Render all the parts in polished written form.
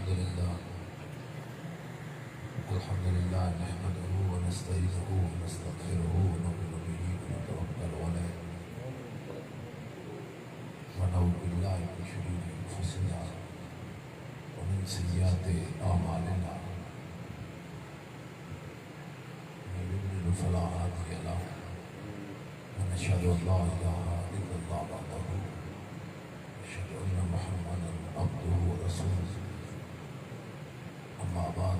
الحمد لله نحمده ونستعينه ونستغفره ونؤمن به ونتوكل عليه ونعوذ بالله من شرور انفسنا ومن سيئات اعمالنا من يضلل فلا هادي له ونشهد ان لا اله الا الله وحده ونشهد ان محمدا عبده ورسوله اما بعد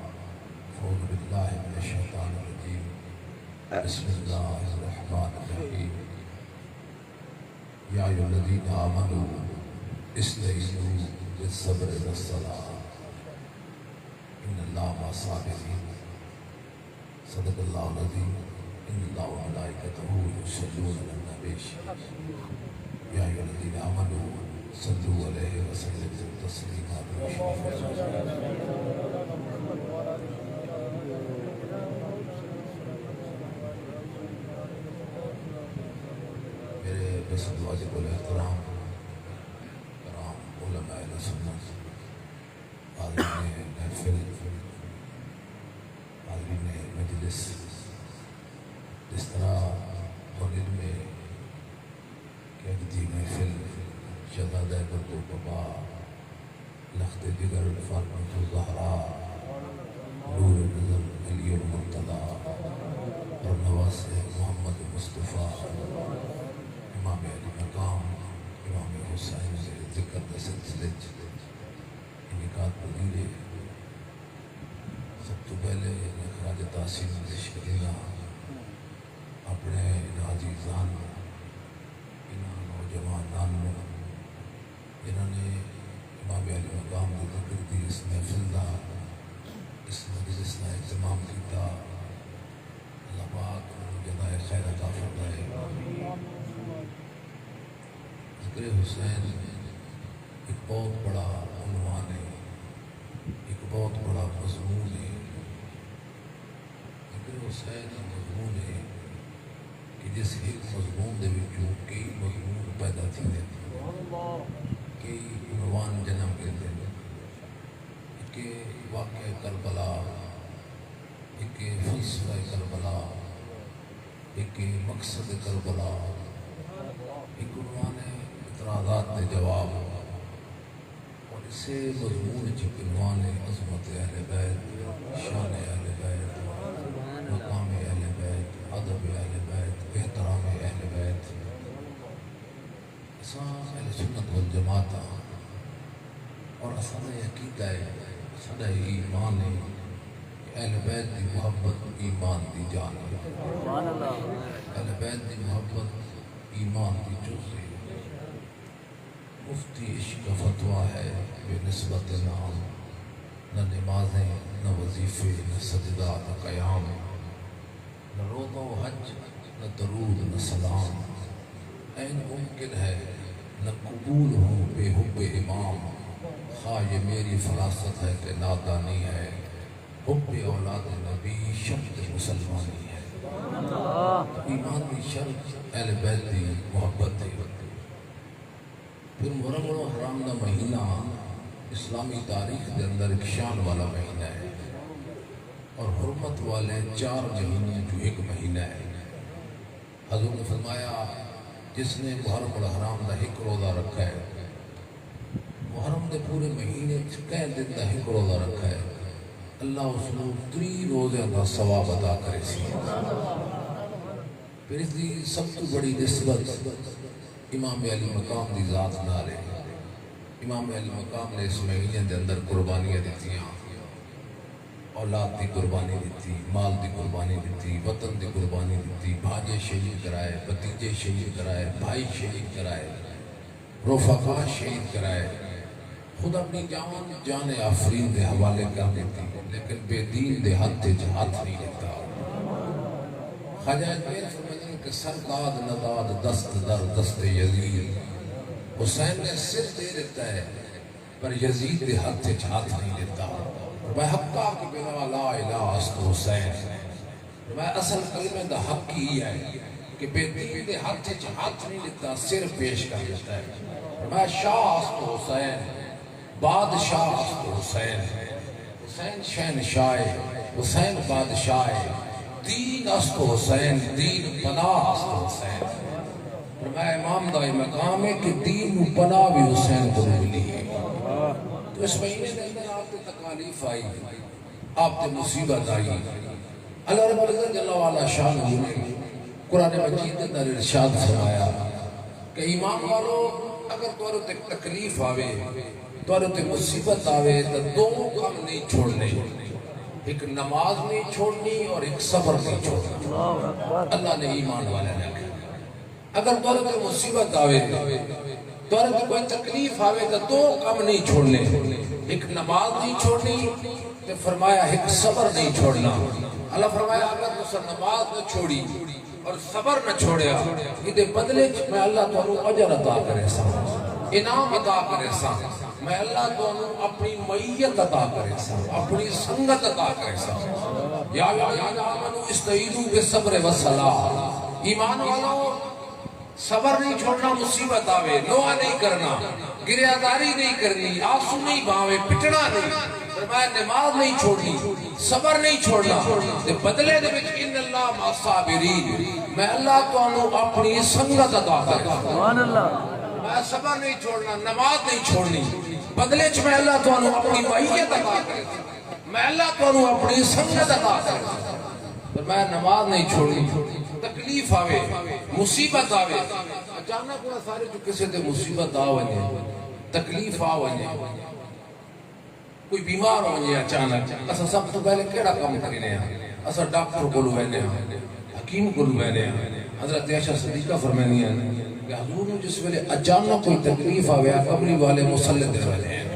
أعوذ بالله من الشيطان الرجيم بسم الله الرحمن الرحيم يا أيها الذين آمنوا استعينوا بالصبر والصلاة إن الله مع الصابرين صدق الله العظيم إن الله وملائكته يصلون على النبي يا أيها الذين آمنوا صلوا عليه وسلموا تسليما بسد واجب الاحترام کرام علماء اہل سنت حاضرین محفل حاضرین مجلس جس طرح مغرب میں قیادتی محفل شہزادہ برد بابا لخت جگر فاطمۃ الزہراء نور نظم علی المرتضیٰ اور نواز محمد مصطفیٰ امام علی مقام امام حسین سے ذکر کا سلسلے انعقاد پذیرے سب تو پہلے خراج تحسین پیش کرنا اپنے عزیزان انہاں نوجوانان جنہوں نے امام علی مقام کی ذکر کی اس محفل کا اس مجلس کا اہتمام کیا اللہ پاک جزائے خیر عطا فرمائے ذکر حسین ایک بہت بڑا عنوان ہے ایک بہت بڑا مضمون ہے ذکر حسین مضمون ہے کہ جس ایک مضمون دے وچوں کئی مضمون پیدا تھی کئی عنوان جنم لیتے ہیں ایک واقعہ کربلا ایک فلسفہ کربلا ایک مقصد کربلا ایک عنوان ہے اعتراضات کے جواب اور اسے مضمون عنوان ہے عظمت اہل بیت شان اہل بیت مقام اہل بیت ادب اہل بیت احترام اہل بیت اساں اہل سنت والجماعت اور اساں عقیدہ ہے ساڈا ایمان ہے کہ اہل بیت دی محبت ایمان دی جان ہے اہل بیت دی محبت ایمان کی جز ہے مفتی عشق کا فتویٰ ہے بے نسبت نام نہ نمازیں نہ وظیفے نہ سجدہ نہ قیام نہ روزہ و حج نہ درود نہ سلام این ممکن ہے نہ قبول ہوں بے حب امام خواہ یہ میری فراست ہے کہ نادانی ہے حب اولاد نبی شرط مسلمانی ہے ایمان کی شرط اہل بیت دی محبت دی پھر محرم الحرام کا مہینہ اسلامی تاریخ کے اندر ایک شان والا مہینہ ہے اور حرمت والے 4 مہینے جو ایک مہینہ ہے حضور نے فرمایا جس نے محرم الحرام کا ایک روزہ رکھا ہے محرم کے پورے مہینے کئی دن کا ایک روزہ رکھا ہے اللہ اس کو 3 روزے کا ثواب عطا کرے سی پھر اس کی سب تو بڑی نسبت امام علی مقام دی ذات نال ہے امام علی مقام نے اس مہینے دے اندر قربانیاں دیتیاں اولاد دی قربانی دیتی مال دی قربانی دیتی وطن دی قربانی دیتی بھاجے شہید کرائے بھتیجے شہید کرائے بھائی شہید کرائے رفقا شہید کرائے خود اپنی جان آفرین دے حوالے کر دیتی لیکن بے دین دے ہاتھ نہیں لیتا خواجہ پیر فرمائیں کہ سرداد نداد دست در دست یزید حسین نے سر دے دیتا ہے پر یزید دے ہاتھ نہیں لیتا میں حقا کی بنا لا الہ است حسین میں اصل کلمہ دا حق ہی ہے کہ بے دین دے ہاتھ نہیں لیتا سر پیش کر لیتا ہے میں شاہ است حسین بادشاہ حسین، حسین شہنشاہ، حسین بادشاہ، دین است حسین، دین پناہ است حسین۔ فرمایا امام دا مقام ہے کہ دین و پناہ بھی حسین کو ملی ہے۔ تو اس مہینے کے اندر آپ تے تکالیف آئی، آپ تے مصیبت آئی، اللہ رب العزت جل وعلا شان نے قرآن مجید کے اندر ارشاد فرمایا کہ ایمان والو اگر تمہارے تے تکلیف آوے، تمہارے تے مصیبت آوے تو دو کام نہیں چھوڑنے، ایک نماز نہیں چھوڑنی اور ایک صبر نہیں چھوڑنا۔ اللہ نے ایمان والے نے کہا اگر تمہارے تے مصیبت آوے، تمہارے تے کوئی تکلیف آوے تو دو کام نہیں چھوڑنے، ایک نماز نہیں چھوڑنی تو فرمایا ایک صبر نہیں چھوڑنا۔ اللہ فرمایا اگر تسا نماز نہ چھوڑی اور صبر نہ چھوڑیا، یہ بدلے میں اللہ تمہیں اجر عطا کرے سا، انعام عطا کرے سا، میں اللہ تمہیں اپنی معیت عطا کرے سا، اپنی سنگت عطا کرے سا۔ یا آمنوا استعینوا بالصبر والصلاۃ، ایمان والو صبر نہیں چھوڑنا، مصیبت آوے نوحہ نہیں کرنا، گریاداری نہیں کرنی، آنسو نہیں بہاوے، پٹنا نہیں، فرمایا نماز نہیں چھوڑنی، صبر نہیں چھوڑنا، بدلے دے وچ ان اللہ مع الصابرین، میں اللہ تانوں اپنی سنگت عطا کرے سبحان اللہ۔ میں صبر نہیں چھوڑنا، نماز نہیں چھوڑنی، بدلے چ میں اللہ تانوں اپنی معیت عطا کرے، میں اللہ تانوں اپنی سنگت عطا کرے۔ فرمایا نماز نہیں چھوڑنی، تکلیف آوے، مصیبت آوے، اچانک وہ سارے جو کسی تے مصیبت آ ونے، تکلیف آ ونے، کوئی بیمار ہو جائے اچانک، اسا سب تو پہلے کیڑا کام کرنے ہیں؟ اسا ڈاکٹر کو لوینے ہیں، حکیم کو لوینے ہیں۔ حضرت عائشہ صدیقہ فرمانی ہیں کہ حضور نے جس ویلے اچانک کوئی تکلیف آوے قبری والے مسلط دے والے ہیں۔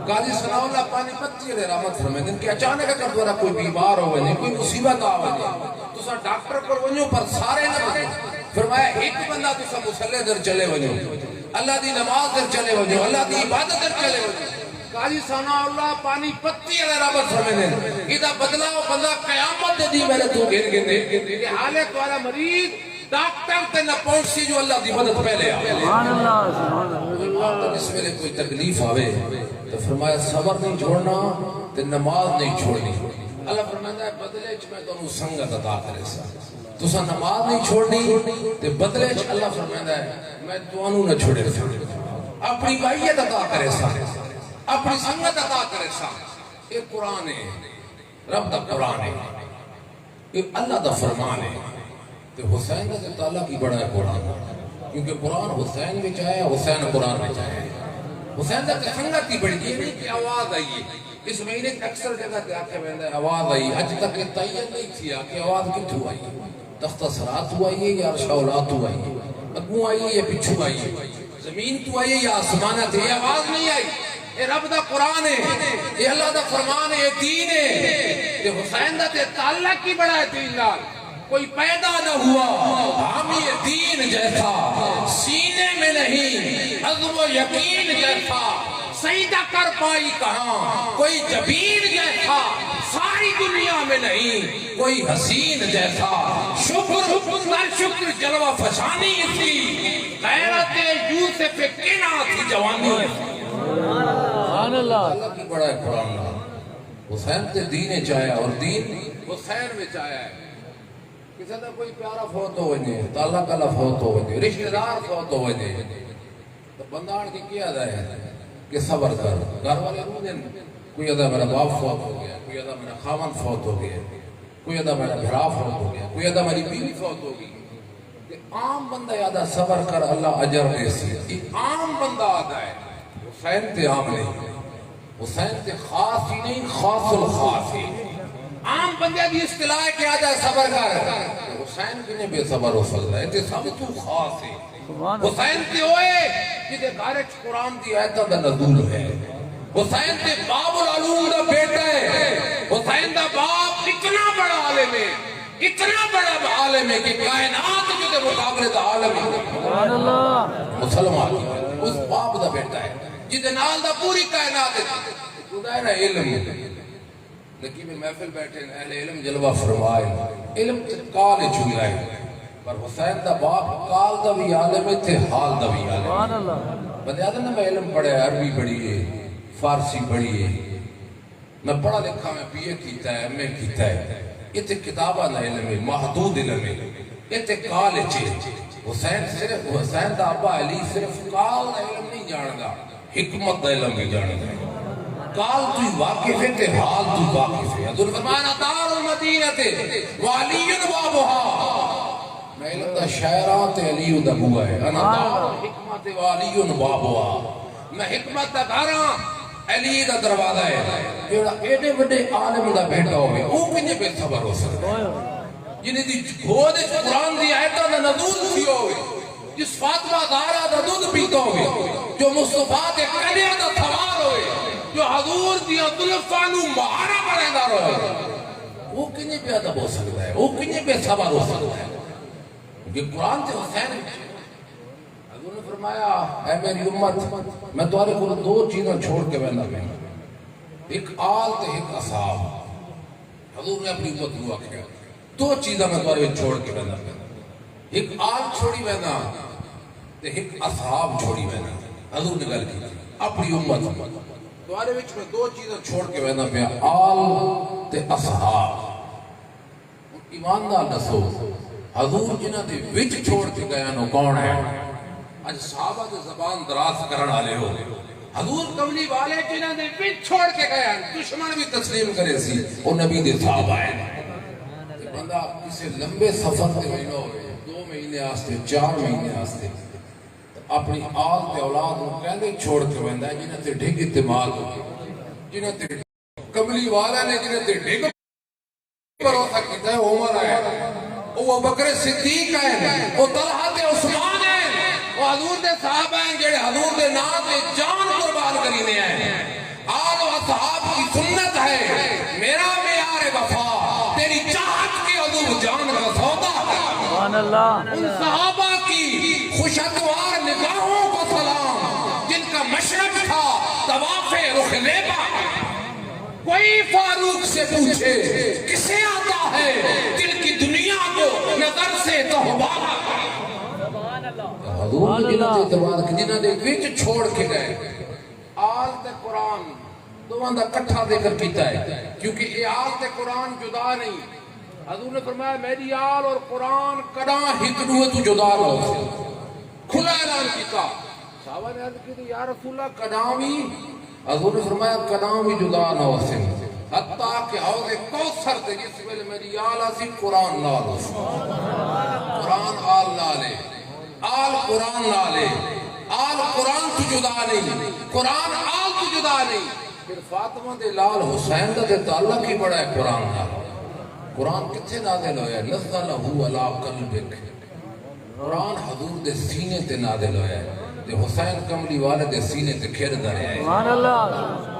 قاضی ثناء اللہ پانی پتی علیہ رحمت فرمائے کہ اچانک اگر دوارا کوئی بیمار ہو ونے، کوئی مصیبت آ ونے، تو سا ڈاکٹر پر ونیو پر سارے نہ بنے۔ فرمایا ایک بندہ تو سا مسلط در چلے ونیو، اللہ دی نماز در چلے ونیو، اللہ دی عبادت در چلے ونیو۔ قاضی ثناء اللہ پانی پتی علیہ رحمت فرمائے کہ بدلا وہ بندہ قیامت دے دی میرے تو گھر گھنے کہ حالت والا مریض ڈاکٹر تے نہ پہنچ جو اللہ دی مدد پہلے آئے۔ سبحان اللہ سبحان اللہ۔ اس ویلے کوئی تکلیف آوے تو فرمایا صبر نہیں چھوڑنا تے نماز نہیں چھوڑنی۔ اللہ فرماتا ہے بدلے چ میں تانوں سنگت عطا کرے سا، تسا نماز نہیں چھوڑنی تے بدلے چ اللہ فرماتا ہے میں تانوں نہ چھوڑے سا، اپنی معیت عطا کرے سا، اپنی سنگت عطا کرے سا۔ یہ قرآن ہے، رب دا قرآن ہے، یہ اللہ دا فرمان ہے۔ کہ حسین کا تعلق کی بڑا ہے قرآن، کیونکہ قرآن حسین میں چاہے، حسین قرآن میں چاہے۔ حسین کا سنگت کی بڑی یہ نہیں کہ آواز آئی ہے، اس مہینے اکثر جگہ تے آکے بہندہ ہے آواز آئی، اج تک یہ تعین نہیں تھی کہ آواز کتھو آئی، تختہ سرات ہوا ہے یا عرش اولاد ہوا ہے، اگوں آئی ہے یا پچھو آئی ہے، زمین تو آئی ہے یا آسمانہ تھے، یہ آواز نہیں آئی۔ یہ رب دا قرآن ہے، یہ اللہ دا فرمان ہے، یہ دین ہے۔ یہ حسین دا تعلق کی بڑا ہے دین لال، کوئی پیدا نہ ہوا حامی دین جیسا، سینے میں نہیں عزم و یقین جیسا، سجدہ کر پائی کہاں کوئی جبین جیسا، ساری دنیا میں نہیں کوئی حسین جیسا، شکر در شکر جلوہ فشانی تھی، غیرت یوسف کنہ تھی جوانی۔ سبحان اللہ کی بڑا ہے قرآن۔ حسین تے دین چاہیا اور دین حسین میں چاہیا ہے۔ کسی دا کوئی پیارا فوت ہو وجے، تعلق اللہ فوت ہو وجے، رشتہ دار فوت ہو وجے، تو بندان کی کیا ادا ہے کہ صبر کر۔ گھر والے روزن کوئی ادا میرا باپ فوت ہو گیا، کوئی ادا میرا خاون فوت ہو گیا، کوئی ادا میرا بھرا فوت ہو گیا، کوئی ادا میری بیوی فوت ہو گئی، کہ عام بندہ یادہ صبر کر اللہ اجر دے سی، یہ عام بندہ آدھا ہے۔ حسین تے عام نہیں، حسین تے خاص ہی نہیں، خاص الخاص ہی۔ عام بندے دی اصطلاح کیا جائے صبر کر، حسین کی نے بے صبر ہو سکتا ہے، تے سب تو خاص ہے۔ حسین تے ہوئے جدے گارج قرآن دی آیتہ دا نزول ہے، حسین تے باب العلوم دا بیٹا ہے، حسین دا باپ اتنا بڑا عالم ہے، اتنا بڑا عالم ہے کہ کائنات جدے مقابلے دا عالم ہے مسلمان، اس باپ دا بیٹا ہے جدے نال دا پوری کائنات ہے۔ خدا ہے علم ہے، لیکن میں محفل بیٹھے اہل علم جلوہ فرمائے، علم کال چھویا ہے، پر حسین دا باپ کال دا بھی عالم تھے، حال دا بھی عالم۔ بندے آدھے نا میں علم پڑھے، عربی پڑھی ہے، فارسی پڑھی ہے، میں پڑھا لکھا میں پی اے کیتا ہے، ایم اے کیتا ہے، یہ تے کتابہ دا علم ہے، محدود علم ہے، یہ تے کالج ہے۔ حسین دا ابا علی صرف کال دا علم نہیں جاندا، حکمت دا علم بھی جاندا ہے۔ کال تو واقف ہے تے حال تو واقف ہے۔ حضور فرمایا دار المدینہ تے وعلی بابھا، میں علم دا شاعراں تے علی دا بوا ہے۔ انا دار حکمت وعلی بابھا، میں حکمت دا گھراں علی دا دروازہ ہے۔ جیڑا ایڈے وڈے عالم دا بیٹا ہوئے وہ کنجے بے صبر ہو سکتا ہے، جنہیں دی گود قرآن دی آیتاں دا نزول تھی ہوئے، جس فاطمہ زہرا دا دودھ پیتا ہوئے، جو مصطفیٰ دے کنیاں دا سوار ہوئے، جو حضور دیا طلفاں نو مہارا بنیدا رہے، وہ کنجے بے ادب ہو سکتا ہے، وہ کنجے بے صبر ہو سکتا ہے؟ یہ قرآن تے حسین حضور نے فرمایا اے میری امت، میں تمہارے کو دو چیزیں چھوڑ کے بہنا پہ، ایک آل تے ایک اصحاب۔ حضور نے اپنی امت کو آکھیا دو چیزیں میں تمہارے چھوڑ کے بہنا پہ، ایک آل چھوڑی بہنا تے ایک اصحاب چھوڑی بہنا۔ حضور نے گل کی اپنی امت تمہارے وچ میں دو چیزیں چھوڑ کے بہنا پہ، آل تے اصحاب۔ ایماندار دسو حضور جنہ دے وچ چھوڑ کے گیا نو کون ہے؟ اج صحابہ دے زبان دراز کرن والے ہو، حضور کملی والے جنہ دے وچ چھوڑ کے گیا، دشمن بھی تسلیم کرے سی او نبی دے صحابہ ہیں۔ بندہ کسی لمبے سفر تے ہوئے ہوئے 2 مہینے آستے 4 مہینے آستے اپنی آل تے اولاد نو کہندے چھوڑ کے ویندا ہے جنہ تے ڈھگ استعمال ہو، جنہ تے کملی والا نے جنہ تے ڈھگ بھروسہ کیتا ہے عمر ہے، او بکر صدیق ہے، او طلحہ تے عثمان ہے، وہ حضور دے صحابہ ہیں جڑے حضور دے نام تے جان قربان کرینے ہیں۔ آل و اصحاب کی سنت ہے، میرا معیار وفا تیری چاہت کے حضور جان کا سودا ہے۔ سبحان اللہ۔ ان صحابہ کی خوشگوار نگاہوں کو سلام جن کا مشرق تھا طواف رخ لیبا۔ کوئی فاروق سے پوچھے کسے آتا ہے دل کی دنیا کو نظر سے تہبارہ۔ حضور نے جنہ تے اعتماد کی، جنہ دے وچ چھوڑ کے گئے۔ آل تے قرآن دونوں دا کٹھا ذکر کیتا ہے کیونکہ یہ آل تے قرآن جدا نہیں۔ حضور نے فرمایا میری آل اور قرآن کداں ہک دوے تو جدا نہ ہو سکے، کھلا اعلان کیتا۔ صحابہ نے عرض کی یا رسول اللہ کداں بھی؟ حضور نے فرمایا کداں بھی جدا نہ ہو سکے، حتیٰ کہ حوض کوثر تے جس ویلے میری آل اسی قرآن نال ہو سکے، قرآن آل نالے، آل قرآن نالے، آل قرآن تو جدا نہیں، قرآن آل تو جدا نہیں۔ پھر فاطمہ دے لال حسین دا تے تعلق ہی بڑا ہے قرآن نال۔ قرآن کتھے نازل ہویا ہے؟ نزلہ علی قلبک، قرآن حضور دے سینے تے نازل ہویا ہے تے حسین کملی والے دے سینے تے کھیردا رہیا ہے۔ سبحان اللہ۔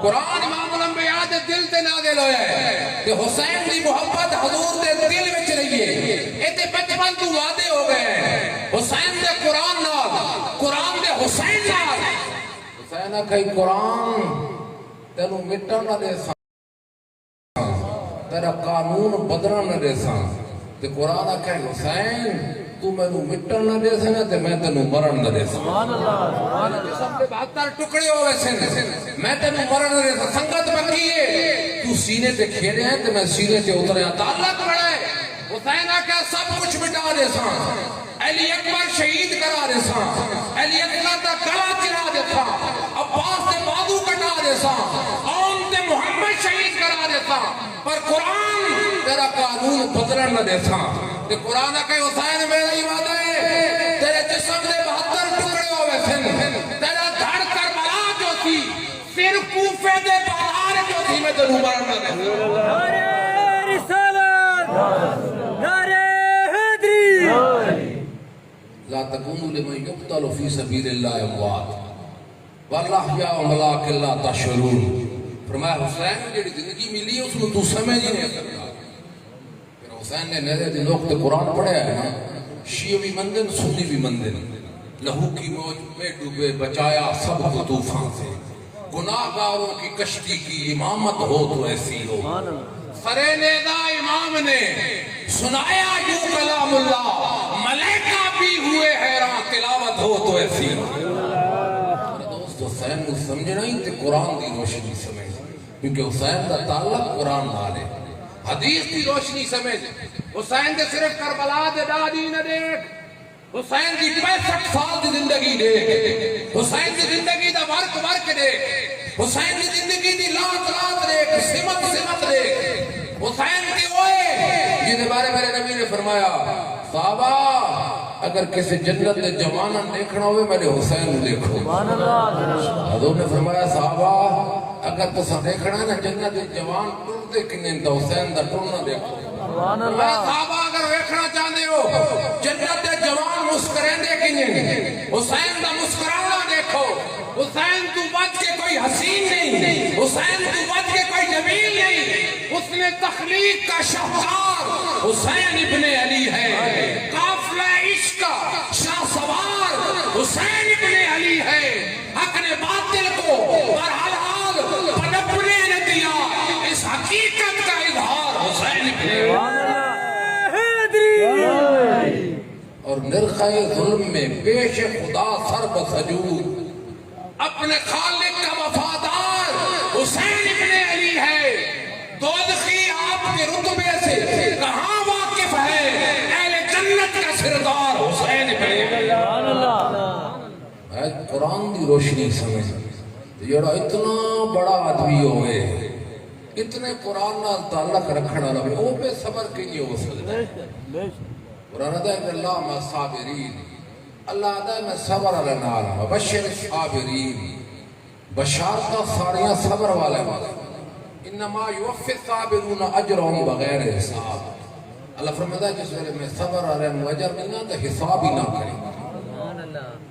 قرآن امام الانبیاء دے دل تے نازل ہویا ہے تے حسین دی محبت حضور دے دل وچ رہی ہے۔ اے تے بچپن تو وعدے ہو گئے ہیں حسین دے قرآن نال، قرآن دے حسین نال۔ حسین کئی قرآن تینوں مٹن نہ دے سا، تیرا قانون بدلن نہ دے سا، تے قرآن کہ حسین تو میں نو مٹن نہ دے سا تے میں تینوں مرن نہ دے سا۔ سبحان اللہ۔ جسم دے 72 ٹکڑے ہوئے سن، میں تینوں مرن نہ دے سا۔ سنگت بکی ہے تو سینے تے کھیرے ہیں تے میں سینے تے اترے ہیں، تعلق بڑا ہے۔ حسین کہا سب کچھ مٹا دے سا، علی اکبر شہید کرا دے سا، علی اکبر دا گلا چرا دے سا، عباس دے بازو کٹا دے سا، عون تے محمد شہید کرا دے سا، پر قرآن تیرا قانون بدلن نہ دے سا۔ تے قرآن کہ حسین میرا ہی وعدہ ہے، تیرے جسم دے 72 ٹکڑے ہوئے سن، تیرا دھڑ کربلا جو تھی، سر کوفے دے بازار جو تھی، میں تینوں مرن نہ دے سا۔ نعرہ رسالت، نعرہ حیدری۔ لا تکونوا لمن یقتل فی سبیل اللہ اموات والاحیاء ولکن لا تشعرون۔ فرمایا حسین جڑی زندگی ملی ہے اس کو تو سمجھ ہی نہیں سکتا۔ پھر حسین نے نظر دن وقت قرآن پڑھا ہے نا، شیعہ بھی مندن سنی بھی مندن، لہو کی موج میں ڈوبے بچایا سب کو طوفان سے، گناہگاروں کی کشتی کی امامت ہو تو ایسی ہو۔ سرے نیزہ امام نے سنایا یوں کلام اللہ، ملائکہ بھی ہوئے حیران تلاوت ہو تو ایسی ہو۔ حسین کو سمجھنا ہی تے قرآن دی روشنی سمجھ، کیونکہ حسین دا تعلق قرآن نال ہے۔ حدیث دی روشنی سمجھ، حسین دے صرف کربلا دے دادی نہ دیکھ، حسین دی 65 سال دی زندگی دیکھ، حسین دی زندگی دا ورک دیکھ، حسین دی زندگی دی لات دیکھ، سمت دیکھ، حسین کے ہوئے جنہیں بارے میرے نبی نے فرمایا صحابہ اگر کسی جنت دے جوانہ دیکھنا ہوئے میرے حسین کو دیکھو۔ حضور نے فرمایا صحابہ اگر تسا دیکھنا ہے نا جنت دے جوان ٹر دے کنیں تو حسین دا ٹرنا دیکھو۔ صحابہ اگر دیکھنا چاہتے ہو جنت دے جوان مسکریں دے کنیں حسین دا مسکرانا دیکھو۔ حسین تو بچ کے کوئی حسین نہیں، حسین تو بچ کے کوئی جمیل نہیں، اس نے تخلیق کا شاہکار حسین ابن علی ہے، قافلہ عشق کا شاہ سوار حسین ابن علی ہے۔ حق نے باطل کو برحال پنپنے نہ دیا، اس حقیقت کا اظہار حسین ابن علی۔ اور نرخہ ظلم میں پیش خدا سر بسجود اپنے خالق کا وفادار حسین ابن علی ہے۔ دوزخی آپ کے رتبے سے کہاں واقف ہے، اہل جنت کا سردار حسین ابن علی۔ قرآن دی روشنی سمجھ جڑا اتنا بڑا آدمی ہوئے، اتنے قرآن نال تعلق رکھنا رہے، وہ پہ صبر کی نہیں ہو سکتا۔ قرآن دے اللہ میں صابرین، اللہ دے میں صبر علی نال بشر صابرین، بشارتہ ساریاں صبر والے والے، انما یوفی الصابرون اجرهم بغیر حساب۔ اللہ فرماتا ہے جس ویلے میں صبر والے نو اجر ملنا تو حساب ہی نہ کریں۔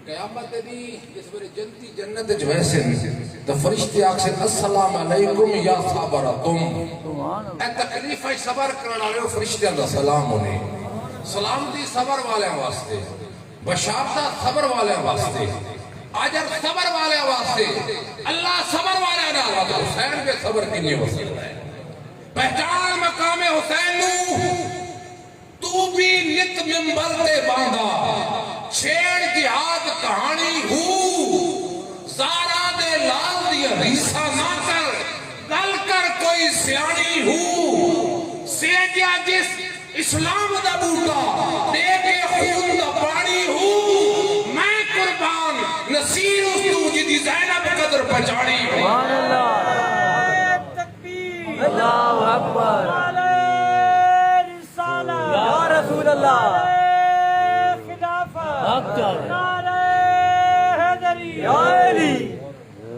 قیامت دی جس ویلے جنتی جنت وچ ویسے تو فرشتے آکھن السلام علیکم یا صابرتم، اے تکلیف صبر کرن والے فرشتیاں دا سلام ہونے، سلام دی صبر والے واسطے، بشارتہ صبر والے واسطے، اجر صبر والے واسطے۔ اللہ صبر والے نال حسین پہ صبر کینے ہو سکتا ہے۔ پہچان مقام حسین نو، تو بھی نت منبر تے باندھا، چھیڑ جہاد کہانی ہو، زارا دے لال دیا ریسا نہ کر، گل کر کوئی سیانی ہو، سیجیا جس اسلام دا بوٹا دے کے خون دا پانی ہو، میں قربان نصیر اس تو جدی زینب قدر پہچانی ہو۔ اللہ اکبر، یا رسول اللہ،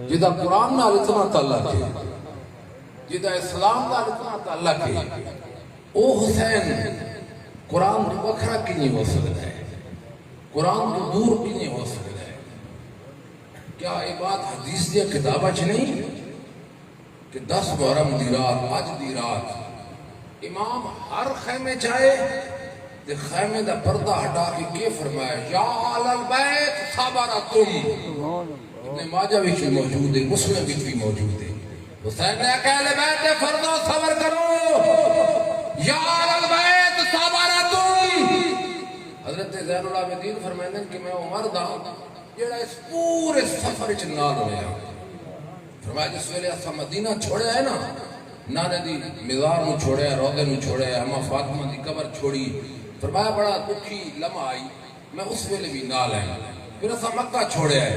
جدہ قرآن نال اتنا تعلق ہے، جدہ اسلام نال اتنا تعلق ہے، او حسین قرآن کو بکھرا کی نہیں ہو سکتا ہے، قرآن کو دور کی نہیں ہو سکتا ہے۔ کیا یہ بات حدیث دیا کتابہ چ نہیں کہ 10 محرم دی رات، آج دی رات امام ہر خیمے چاہے تے خیمے دا پردہ ہٹا کے فرمایا یا آل البیت صبرتم۔ ابن ماجہ بھی موجود ہے، مسلم بھی موجود ہے۔ حسین نے کہا اہل بیت فردہ صبر کرو، یا آل البیت صبرتم۔ حضرت زین العابدین فرمائیں کہ میں عمر دا جڑا اس پورے سفر چ نال ہویا، فرمایا جس ویلے اسا مدینہ چھوڑیا ہے نا، نانے دی مزار نو چھوڑیا، روضے نو چھوڑیا، اما فاطمہ دی قبر چھوڑی، فرمایا بڑا دکھی لمحہ آئی، میں اس ویلے بھی نال آیا۔ پھر اسا مکہ چھوڑیا ہے،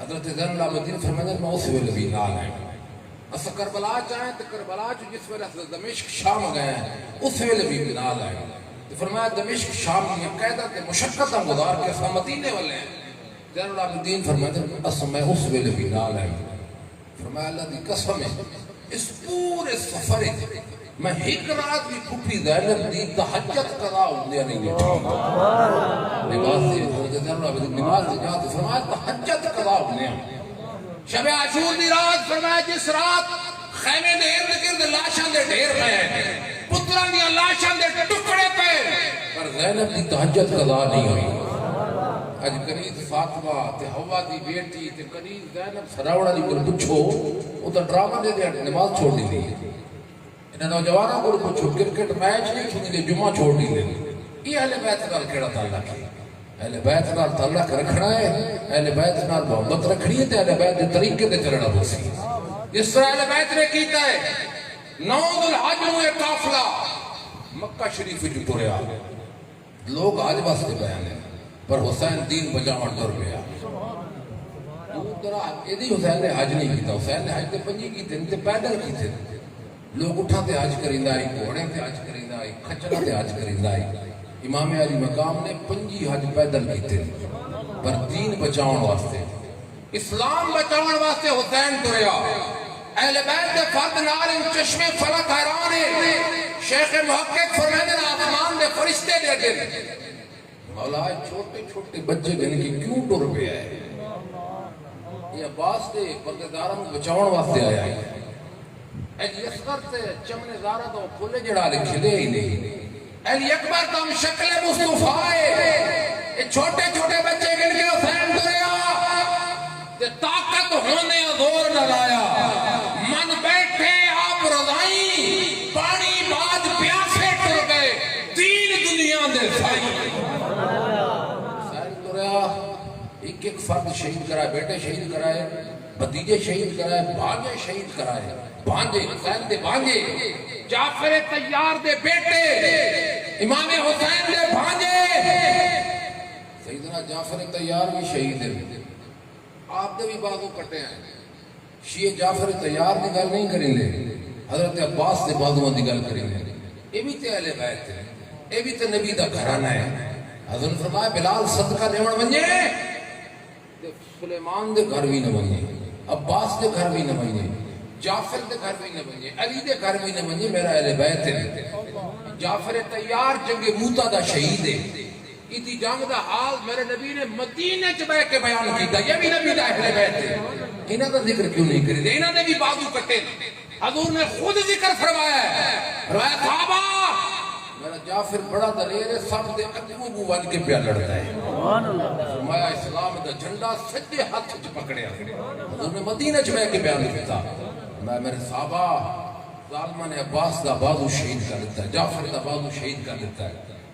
حضرت زین العابدین فرمایا میں اس ویلے بھی نال آیا۔ اسا کربلا چاہیں تو کربلا چ جس ویلے اسا دمشق شام گئے ہیں اس ویلے بھی نال آیا۔ فرمایا دمشق شام کی قیدہ تے مشقتہ گزار کے اسا مدینے والے ہیں۔ زین العابدین فرمایا اسا میں اس ویلے بھی نال آیا۔ فرمایا اللہ دی قسم ہے اس پورے سفر میں ایک رات بھی پھپھی زینب دی تہجد قضا ہوندیا نہیں لیٹا، نماز دی جات فرمایا تہجد قضا ہوندیا۔ شب عاشور دی رات فرمایا جس رات خیمے دے ارد گرد لاشاں دے ڈھیر پے، پتراں دی لاشاں دے ٹکڑے پے، پر زینب دی تہجد قضا نہیں ہوئی۔ اج قریب فاطمہ تے حوا دی بیٹی تے قریب زینب سراوڑا دی کو پوچھو او تے ڈرامہ دے دے نماز چھوڑ دی تھی۔ انہاں نوجواناں کو پوچھو کرکٹ میچ نہیں کھیلے جمعہ چھوڑ دی تھی۔ یہ اہل بیت نال کیڑا تعلق ہے؟ اہل بیت نال تعلق رکھنا ہے، اہل بیت نال محبت رکھنی ہے تے اہل بیت دے طریقے تے چلنا پوسی۔ جس طرح اہل بیت نے کیتا ہے، 9 ذوالحج نوں ایک قافلہ مکہ شریف وچ ٹریا، لوگ حج واسطے بیان ہیں پر حسین دین بچاون ٹر گیا۔ حسین نے حج نہیں کیتا، حسین نے حج تے 5 کیتے تے پیدل کیتے، لوگ اٹھا تے حج کریندا ہے، گھوڑے تے حج کریندا ہے، کھچرا تے حج کریندا ہے۔ امام علی مقام نے 5 حج پیدل کیتے پر دین بچاؤن واسطے، اسلام بچاؤن واسطے حسین ٹریا۔ اہل بیت دے فرد نال ان چشمے فلک حیران ہے۔ شیخ محقق فرماتے ہیں آسمان دے فرشتے دے دے مولا چھوٹے چھوٹے بچے گن کی کیوں ٹر پیا ہے؟ یہ عباس دے پردیداراں نوں بچاؤن واسطے آیا ہے۔ علی اصغر تے چمنے زارہ تو پھلے جڑا لکھے دے ہی نہیں، علی اکبر تم شکل مصطفیٰ ہے، یہ چھوٹے چھوٹے بچے گن کے حسین ٹریا تے طاقت ہونے زور نہ لایا، من بیٹھے آپ رضائی پانی بعد پیاسے ٹر گئے، دین دنیا دے سائی۔ حسین ٹریا، ایک ایک فرد شہید کرائے، بیٹے شہید کرائے، بھتیجے شہید کرائے، بھانجے شہید کرائے، بھانجے حسین دے بھانجے، جعفر طیار دے بیٹے، امام حسین دے بھانجے، سیدنا جعفر طیار بھی شہید ہے، آپ دے بھی بازو کٹے ہیں۔ شیعہ جعفر طیار دی گل نہیں کریں گے، حضرت عباس دے بازوؤں دی گل کریں گے، یہ بھی تے اہل بیت ہے، یہ بھی تے نبی دا گھرانہ ہے۔ حضرت نے فرمایا بلال صدقہ دیون ونجے تے سلیمان دے گھر بھی نہ ونجے، عباس دے گھر بھی نہ ونجے، جعفر دے گھر بھی نہ ونجے، علی دے گھر بھی نہ ونجے، میرا اہل بیت ہے۔ جعفر طیار جنگ موتا دا شہید ہے، اتی جنگ دا حال میرے نبی نے مدینے چ بیٹھ کے بیان کیتا، یہ بھی نبی دا اہل بیت ہے۔ انہاں دا ذکر کیوں نہیں کرے؟ انہاں نے بھی بازو کٹے، حضور نے خود ذکر فرمایا ہے، فرمایا صحابہ میرا جعفر بڑا دلیر ہے، سب دے اگوں کو ون کے پیا لڑتا ہے۔ فرمایا اسلام دا جھنڈا سجے ہاتھ وچ پکڑیا، حضور نے مدینے چ بیٹھ کے بیان کیتا، میں میرے صحابہ ظالمہ نے عباس دا بازو شہید کر دیتا ہے، جعفر دا بازو شہید کر دیتا ہے،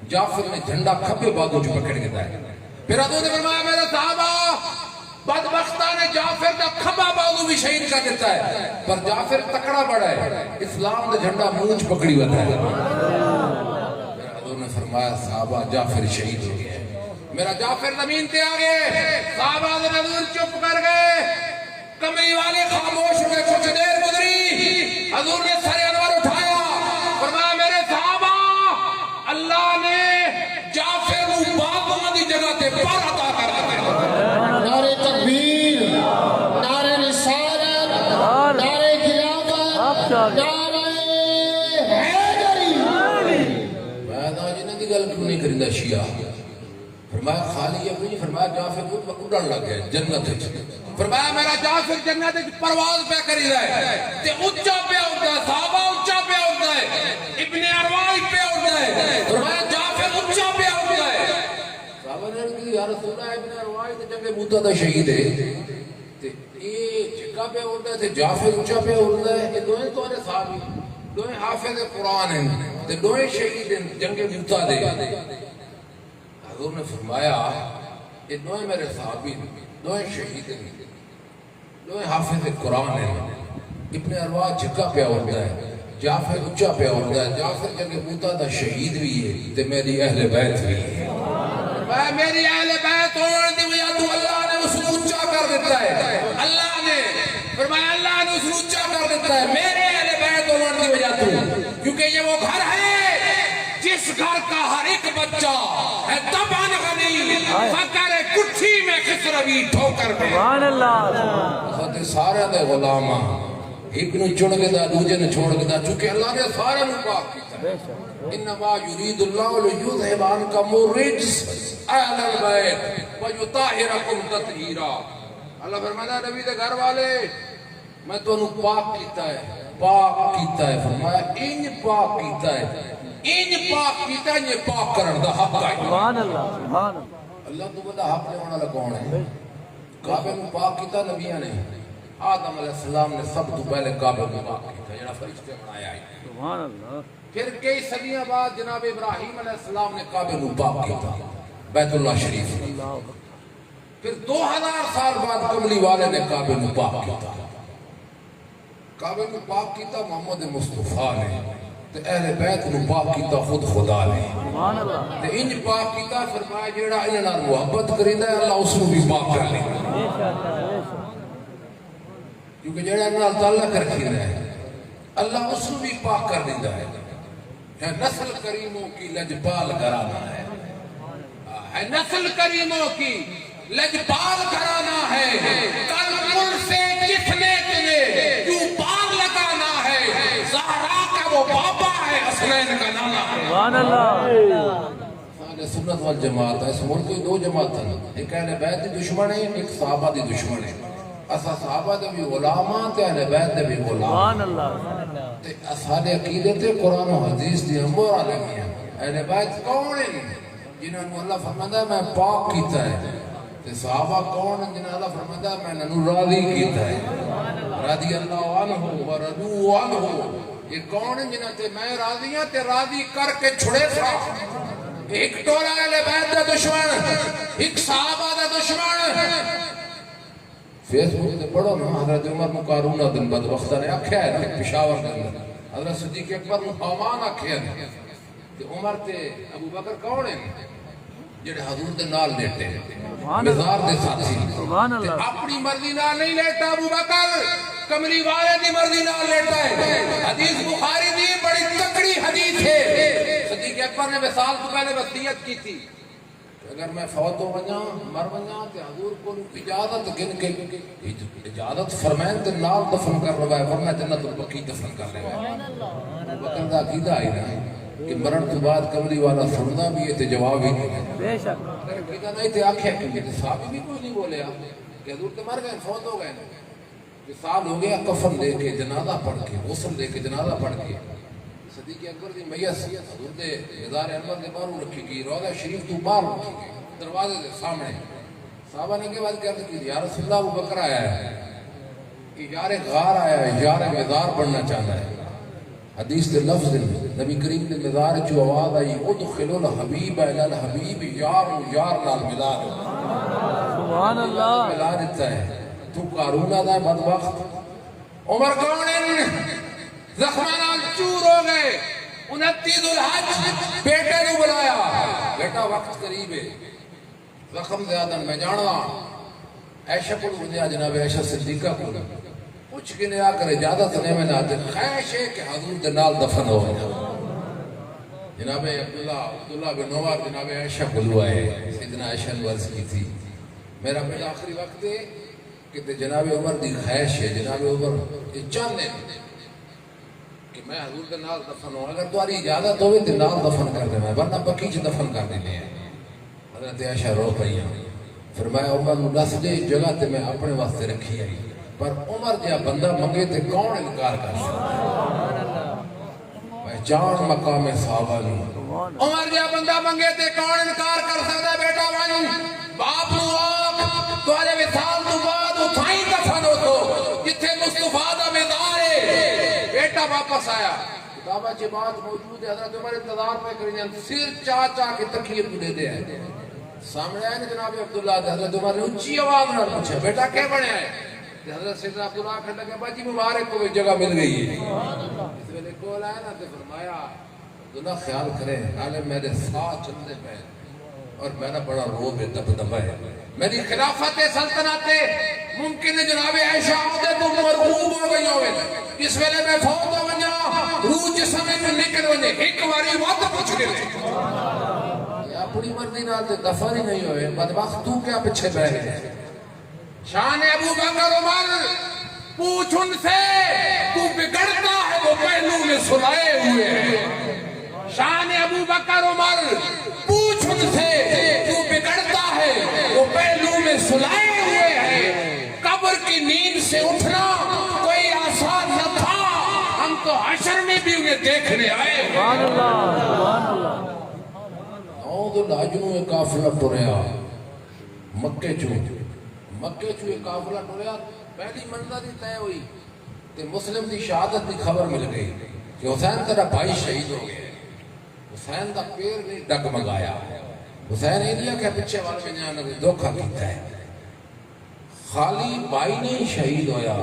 جعفر نے جھنڈا کھبے بازو چ پکڑ کے ہے۔ پھر حضور نے فرمایا میرے صحابہ بدبختہ نے جعفر دا کھبا بازو بھی شہید کر دیتا ہے، پر جعفر تکڑا بڑا ہے، اسلام دا جھنڈا مونچ پکڑی ہوتا ہے۔ حضور نے فرمایا صحابہ جعفر شہید ہو گیا ہے، میرا جعفر زمین تے آ گئے، صحابہ حضور چپ کر گئے، کمری والے خاموش ہوئے، کچھ دیر گزری، حضور نے سر انور اٹھایا، فرمایا میرے صحابہ اللہ نے جعفر نو باغوں دی جگہ تے پر عطا کر دیا۔ نعرہ تکبیر، نعرہ رسالت، نعرہ خلافت، نعرہ حیدری۔ میں جنہاں دی گل کیوں نہیں کریندا شیعہ؟ فرمایا خالی اپنی، فرمایا جعفر کو اڑن لگ گیا جنت وچ، فرمایا میرا جعفر جنت وچ پرواز پہ کری رہا ہے تے اونچا پہ اڑدا ہے، صحابہ اونچا پہ اڑدا ہے، ابن ارواح پہ اڑدا ہے، فرمایا جعفر اونچا پہ اڑدا ہے۔ صحابہ نے کہا یا رسول اللہ ابن ارواح تے جنگ موتا دا شہید ہے تے اے جگہ پہ اڑدا ہے تے جعفر اونچا پہ اڑدا ہے، یہ دوئے تواڈے صحابی، دوئے حافظ قرآن ہیں تے دوئے شہید ہیں جنگ موتا دے۔ حضور نے فرمایا یہ دوئے میرے صحابی دوئے شہید ہیں، دوئے حافظ قرآن ہیں، ابن ارواح جگہ پہ اڑدا ہے، جعفر اونچا پہ اڑدا ہے، جعفر جنگ موتا دا شہید بھی ہے تے میری اہل بیت بھی ہے۔ میں میری اہل بیت ہونے دی وجہ تو اللہ نے اس کو اونچا کر دیتا ہے، اللہ نے فرمایا اللہ نے اس کو اونچا کر دیتا ہے میرے اہل بیت ہونے دی وجہ تو، کیونکہ یہ وہ گھر ہے جس گھر کا ہر ایک بچہ ہے تبان غنی فکر کٹھی میں خسروی ٹھوکر میں۔ سبحان اللہ۔ خود سارے دے غلام ایک نو چن کے دا دوجے نے چھوڑ کے دا، چونکہ اللہ نے سارے نو پاک کیتا ہے۔ انما یرید اللہ لیذھب عنکم الرجس اہل البیت ویطہرکم تطہیرا۔ اللہ فرمایا نبی دے گھر والے میں تو انو پاک کیتا ہے، پاک کیتا ہے، فرمایا انج پاک کیتا ہے، انج پاک کیتا ہے، یہ پاک کرن دا حق ہے۔ سبحان اللہ، سبحان اللہ۔ اللہ تو بڑا حق لینے والا کون ہے؟ کعبے میں پاک کیتا نبیوں نے، آدم علیہ السلام نے سب تو پہلے کعبے میں پاک کیتا، جڑا فرشتے بنایا ہے۔ سبحان اللہ۔ پھر کئی صدیاں بعد جناب ابراہیم علیہ السلام نے کعبے میں پاک کیتا، بیت اللہ شریف میں۔ پھر 2000 سال بعد کملی والے نے کعبے میں پاک کیتا، کعبے میں پاک کیتا محمد مصطفیٰ نے، تے اہل بیت نو پاک کیتا خود خدا نے، تے انج پاک کیتا فرمایا جیڑا انہاں نال محبت کریندا ہے اللہ اس نو بھی پاک کر لے، کیونکہ جیڑا انہاں نال تعلق رکھیندا ہے اللہ اس نو بھی پاک کر دیندا ہے۔ نسل کریموں کی لجپال گھرانہ ہے، نسل کریموں کی لجپال گھرانہ ہے، کل مل سے جس نے تمہیں کیوں پار لگانا ہے، زہرا کا وہ بابا ہے، حسنین کا نانا ہے۔ سبحان اللہ۔ اہل سنت والجماعت ہے، اس ملک کی 2 جماعت ہیں، ایک اہل بیت دی دشمن ہے، ایک صحابہ دی دشمن ہے۔ اسا صحابہ دے بھی غلامان تے اہل بیت دے بھی غلام۔ سبحان اللہ۔ تے اصحاب عقیدے تے قرآن و حدیث دی امور عالمی ہیں۔ اہل بیت کون ہیں جنہوں نے اللہ فرماتا ہے میں پاک کیتا ہے، تے صحابہ کون ہیں جنہوں نے اللہ فرماتا ہے میں ننو راضی کیتا ہے، رضی اللہ عنہ و رضو عنہ۔ یہ کون ہیں جنہوں تے میں راضی ہوں تے راضی کر کے چھڑے تھا۔ ایک ٹولا اہل بیت دا دشمن، ایک صحابہ دا دشمن۔ فیس بک تے پڑھو نا حضرت عمر نو قارون دن بدبختہ نے آکھیا ہے نا پشاور دے اندر، حضرت صدیق اکبر نو حامان آکھیا ہے، تے عمر تے ابو بکر کون ہیں جڑے حضور دے نال لیٹے مزار دے ساتھی، تے اپنی مرضی نال نہیں لیٹا ابو بکر، کملی والے دی مرضی نال لیٹا ہے۔ حدیث بخاری دی بڑی تکڑی حدیث ہے، صدیق اکبر نے وصال تو پہلے وصیت کی تھی اگر میں فوت ہو ونجاں مر ونجاں تے حضور کو اجازت گن کے اجازت فرمائیں تے نال دفن کر لوائے ورنہ جنت البقیع دفن کر لوائے۔ بکر دا عقیدہ آئی نا کہ مرن تو بعد کملی والا سننا بھی ہے تے جواب ہی نہیں ہے، بے شک عقیدہ نہیں تے آکھیا کہ میرے صحابی بھی کوئی نہیں بولے کہ حضور تے مر گئے فوت ہو گئے، وصال ہو گیا کفن دے کے جنازہ پڑھ کے غسل دے کے جنازہ پڑھ کے صدیق اکبر دی میت حضور دے مزار انور دے باہر رکھی گئی، روضہ شریف تو باہر رکھی گئی دروازے دے سامنے۔ صحابہ نے کے بعد کہا کہ یا رسول اللہ ابو بکر آیا ہے، یار غار آیا ہے، یار مزار بننا چاہتا ہے۔ حدیث دے لفظ نبی کریم دے مزار چو آواز آئی ادخل الحبیب الی الحبیب یار یار نال ملا دو، سبحان اللہ۔ ملا دیتا ہے۔ تو قارون دا ہے بدبخت۔ عمر کون ہے زخمانال چور ہو گئے، 29 ذوالحج بیٹے نے بلایا، بیٹا وقت قریب ہے، زخم زیادہ میں جانوا عائشہ کو دیا جناب عائشہ صدیقہ کو پوچھ کے نے آ کر اجازت نہیں میں نہ خواہش ہے کہ حضور دے نال دفن ہو جائے۔ جناب عبداللہ بن عمر جناب عائشہ کو لوائے، سیدنا عائشہ نے عرض کی تھی میرا بیٹا آخری وقت ہے کہ جناب عمر دی خواہش ہے، جناب عمر یہ چاہنے کہ میں حضور دے نال دفن ہوں، اگر تمہاری اجازت ہوئے تو نال دفن کر دینا ہے ورنہ بقیع چ دفن کر دینے ہیں۔ حضرت عائشہ رو پئی فرمایا عمر نو دس دے جگہ تے میں اپنے واسطے رکھی آئی، پر عمر جہاں بندہ منگے تے کون انکار کر سکتا؟ پہچان مقام صحابہ نو، عمر جہاں بندہ منگے تے کون انکار کر سکتا؟ بیٹا وانو باپ نو آگ تمہارے وصال تو بعد اتھائی دفن ہو تو جتھے مصطفیٰ دا مزار ہے۔ بیٹا واپس آیا، کتابہ چی بات موجود ہے، حضرت عمر انتظار پہ کریں سر چاچا کے تکیے پڑے دے ہیں سامنے آئے نا جناب عبداللہ دے، حضرت عمر نے اونچی آواز نہ پوچھا بیٹا کیا بنے آئے؟ حضرت سیدنا عبداللہ کھڑا کہ باجی مبارک کو جگہ مل گئی ہے۔ اس ویلے کول آیا نا تے فرمایا عبداللہ خیال کریں عالم میرے ساتھ چلنے پہ اور میرا بڑا روب دب دبا ہے، میری خلافت سلطنت ممکن ہے جناب عائشہ عہدے تو مرغوب ہو گئی ہوئے، اس ویلے میں فوت ہو ونجا روح جسم میں نکل ونجے ایک واری وقت پوچھ کے اپنی مرضی نال تے دفن ہی نہیں ہوئے، بدبخت تو کیا پیچھے بیٹھ گئے؟ شان ابو بکر عمر پوچھ ان سے تو بگڑتا ہے وہ پہلو میں سلائے ہوئے ہیں۔ شان ابو بکر عمر پوچھ ان سے تو بگڑتا ہے وہ پہلو میں سلائے ہوئے ہیں۔ قبر کی نیند سے اٹھنا کوئی آسان نہ تھا، ہم تو حشر میں بھی انہیں دیکھنے آئے۔ سبحان اللہ سبحان اللہ۔ نعوذ اللہ جنوں ایک قافلہ ٹریا مکے چوں ایک قافلہ ٹریا، پہلی منزل ہی طے ہوئی تے مسلم دی شہادت دی خبر مل گئی کہ حسین تیرا بھائی شہید ہو گئے۔ حسین دا پیر نہیں ڈگمگایا، حسین ایلیا کے پیچھے والے میں نے دھوکا کیتا ہے خالی بھائی نہیں شہید ہویا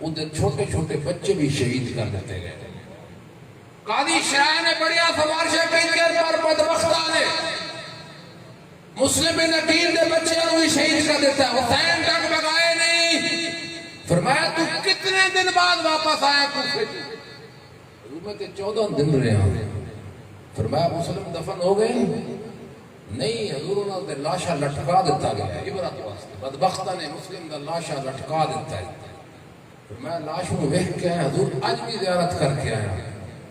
ادھر چھوٹے چھوٹے بچے بھی شہید کر دیتے گئے قاضی شرائع نے بڑیا سفارشیں کی پر بدبختہ نے مسلم بن عقیل دے بچے کو بھی شہید کر دیتا ہے حسین تک بگائے نہیں فرمایا تو کتنے دن بعد واپس آیا کوفے حضور میں تے 14 دن رہے ہیں فرمایا مسلم دفن ہو گئے نہیں حضور انہوں نے لاشا لٹکا دیتا گیا عبرت واسطے بدبختہ نے مسلم دا لاشا لٹکا دیتا ہے فرمایا لاش میں ویکھ کے آیا حضور آج بھی زیارت کر کے آیا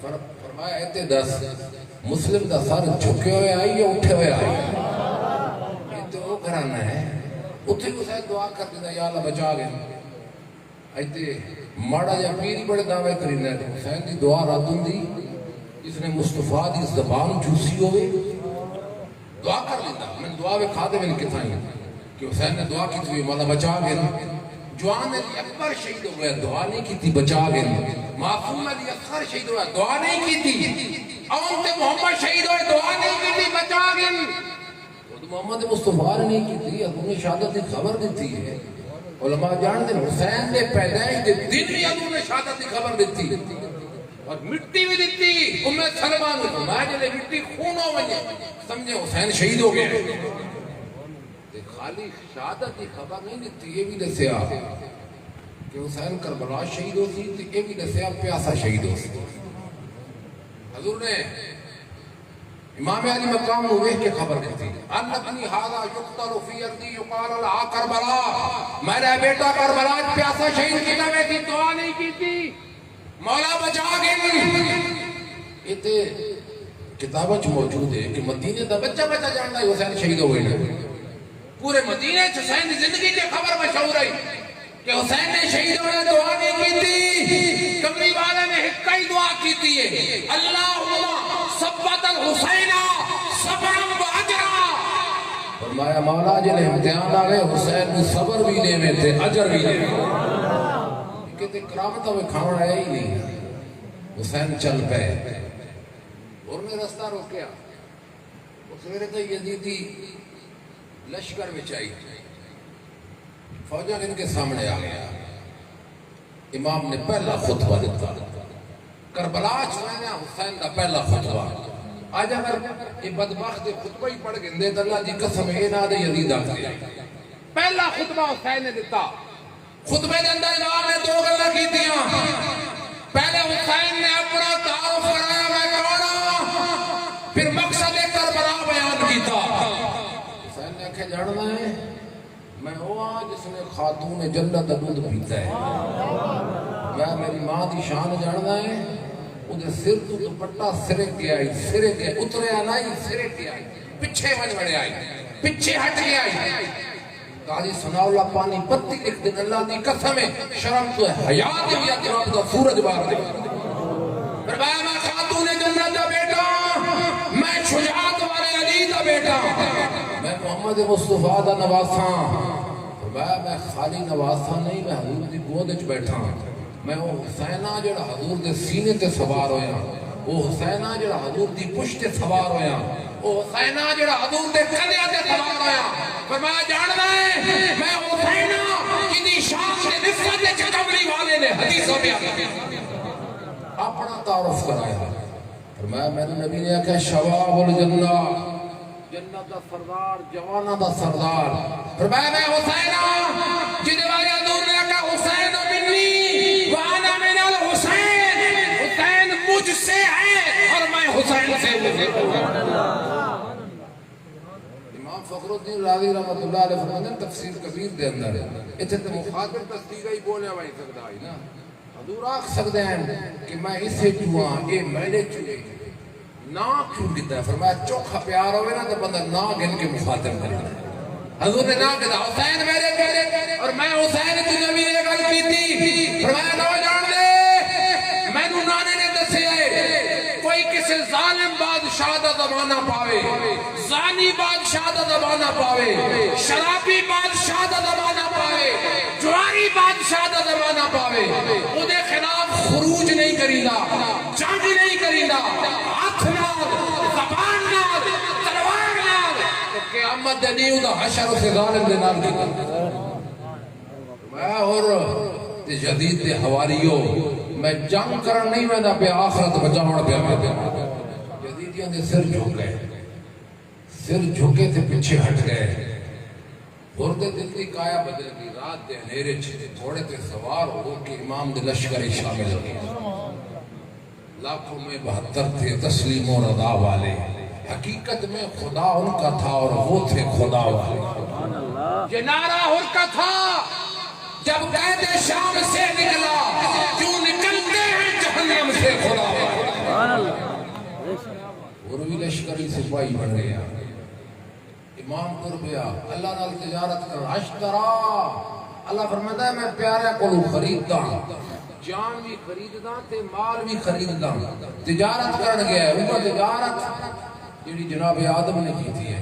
فرمایا ایتے دس مسلم دا سر جھکے ہوئے آئی یا اٹھے ہوئے آئی یہ تو وہ کرانا ہے اتھے حسین دعا کر دیتا یا اللہ بچا گئے ایتے ماڑا یا پیری بڑے دعوے کرینا ہے حسین دی دعا راتوں دی اس نے مصطفیٰ دی زبان چوسی ہوئے دعا کر لیتا میں دعا میں کھاتے میں کتنا ہی کہ حسین نے دعا کی تھی مولا بچا گئے جوان علی اکبر شہید ہو گیا دعا نہیں کی تھی بچا گئے معصوم علی اصغر شہید ہوا دعا نہیں کی تھی اونتے محمد شہید ہوئے دعا نہیں کی تھی بچا گئے محمد مصطفیٰ نے نہیں کی تھی حضور نے شہادت کی خبر دیتی ہے علماء جانتے ہیں حسین نے پیدائش کے دن ہی حضور نے شہادت کی خبر دیتی اور مٹی بھی دیتی امت سلمان کو میں جلے مٹی خون ہو گئی سمجھے حسین شہید ہو گئے خالی شہادت کی خبر نہیں دیتی یہ بھی دسیا کہ حسین کربلا شہید ہوتی تو یہ بھی دسیا پیاسا شہید ہوتی حضور نے امام علی مقام ہوئے کے خبر دیتی انبنی حاضا یقتل فی ارضی یقال لہا کربلا میرا بیٹا کربلا پیاسا شہید کی نوے تھی دعا نہیں کی تھی مولا بچا گئے یہ تے کتابہ موجود ہے کہ مدینے دا بچہ جانتا ہے حسین شہید ہو گئے پورے مدینے حسین زندگی کی خبر مشہور ہے کہ حسین نے شہید ہونے دعا نہیں کی تھی کمری والے نے حقائی دعا کی تھی اللہم ثبت الحسین صبرا و اجرا فرمایا مولا جنہیں امتحان آ گئے حسین نے صبر بھی دے میں تھے اجر بھی دے میں کہتے کرامتہ میں کھانا آیا ہی نہیں حسین چل پہ اور نے رستہ روکیا اس میرے تو یزیدی لشکر میں چاہیے فوجہ ان کے سامنے آ گیا امام نے پہلا خطبہ دیتا کربلا چھوڑنا حسین کا پہلا خطبہ آج اگر یہ بدبخت خطبہ ہی پڑھ گئے تو اللہ جی قسم اے نہ دے یزید آ گیا پہلا خطبہ حسین نے دیتا خطبے کے اندر امام نے دو گلا کی دیا پہلے حسین نے اپنا تعارف کرایا میں کون ہوں پھر مقصد کربلا بیان کیتا حسین نے کہ جاننا ہے میں ہوا جس نے خاتون جنت دودھ پیتا ہے میں میری ماں دی شان جاننا ہے ادھر سر تو دوپٹہ سرک گیا اتریا نہیں سرک گیا پیچھے بڑے آئی پیچھے ہٹ گیا قاضی ثناء اللہ پانی پتی لکھ دن اللہ دی قسم ہے شرم تو ہے حیات بھی اطراف دا سورج بار دے فرمایا میں خاتون جنت دا بیٹا میں شجاعت والے علی دا بیٹا میں محمد مصطفیٰ دا نواساں فرمایا میں خالی نواساں نہیں میں حضور دی گود وچ بیٹھا میں وہ حسینہ جڑا حضور دے سینے تے سوار ہویا وہ حسینہ جڑا حضور دی پشت تے سوار ہویا وہ حسینہ جڑا حضور دے کلیہ تے سوار ہویا فرمایا جاننا ہے میں حسینہ جنی شان سے نفرت دے چکملی والے نے حدیثوں میں اپنا تعارف کرایا فرمایا میں نے نبی نے کہا شباب الجنہ جنت دا سردار جوانہ دا سردار فرمایا میں حسینہ جنہی والے حضور نے کہا حسین منی وانا من الحسین حسین مجھ سے ہے اور میں حسین سے امام فخر الدین راضی رحمت اللہ علیہ فرماتے ہیں تفسیر کبیر دے اندر ہے اتنے تو مخاطب تصدیقہ ہی بولے ہوئی سکتا ہے نا حضور آکھ سکتے ہیں کہ میں اسے چوہاں اے میں نے چوہے نا کیوں دیتا ہے فرمایا چوکھا پیار ہوئے نا تو بندہ نا گن کے مخاطب کرتا ہے حضور نے نا کہتا حسین میرے کہتے اور میں حسین کی نبی نے گل کی تھی فرمایا نو جان دے میں نو نانے نے دسے کوئی کسی ظالم بادشاہ دا زمانہ پاوے زانی بادشاہ دا زمانہ پاوے شرابی بادشاہ دا زمانہ پاوے جواری بادشاہ دا زمانہ پاوے انہیں خلاف خروج نہیں کرینا جنگ نہیں کرینا ہاتھ نال زبان نال تلوار نال قیامت دے نہیں دا حشر سے ظالم دے نال کی میں اور جدید دے حواریوں میں جنگ کرن نہیں میں دا پہ آخرت بچاؤن پہ جدیدیاں دے سر جھک گئے سر جھکے تھے پیچھے ہٹ گئے گردے دل کی کایا بدل گئی رات دے انھیرے چھتے تھوڑے تے سوار ہو کہ امام دے لشکری شامل ہو گئے لاکھوں میں 72 تھے تسلیم و رضا والے حقیقت میں خدا ان کا تھا اور وہ تھے خدا والے یہ نعرہ ان کا تھا جب قید شام سے نکلا کیوں نکلتے ہیں جہنم سے خدا والے اور بھی لشکری سپاہی بن گیا امام قربیا اللہ نال تجارت کر اشترا اللہ فرماتا ہے میں پیارے کو خریدتا ہوں جان بھی خریدتا تے مال بھی خریدتا تجارت کرن گیا ہے وہ تجارت جیڑی جناب آدم نے کی تھی ہے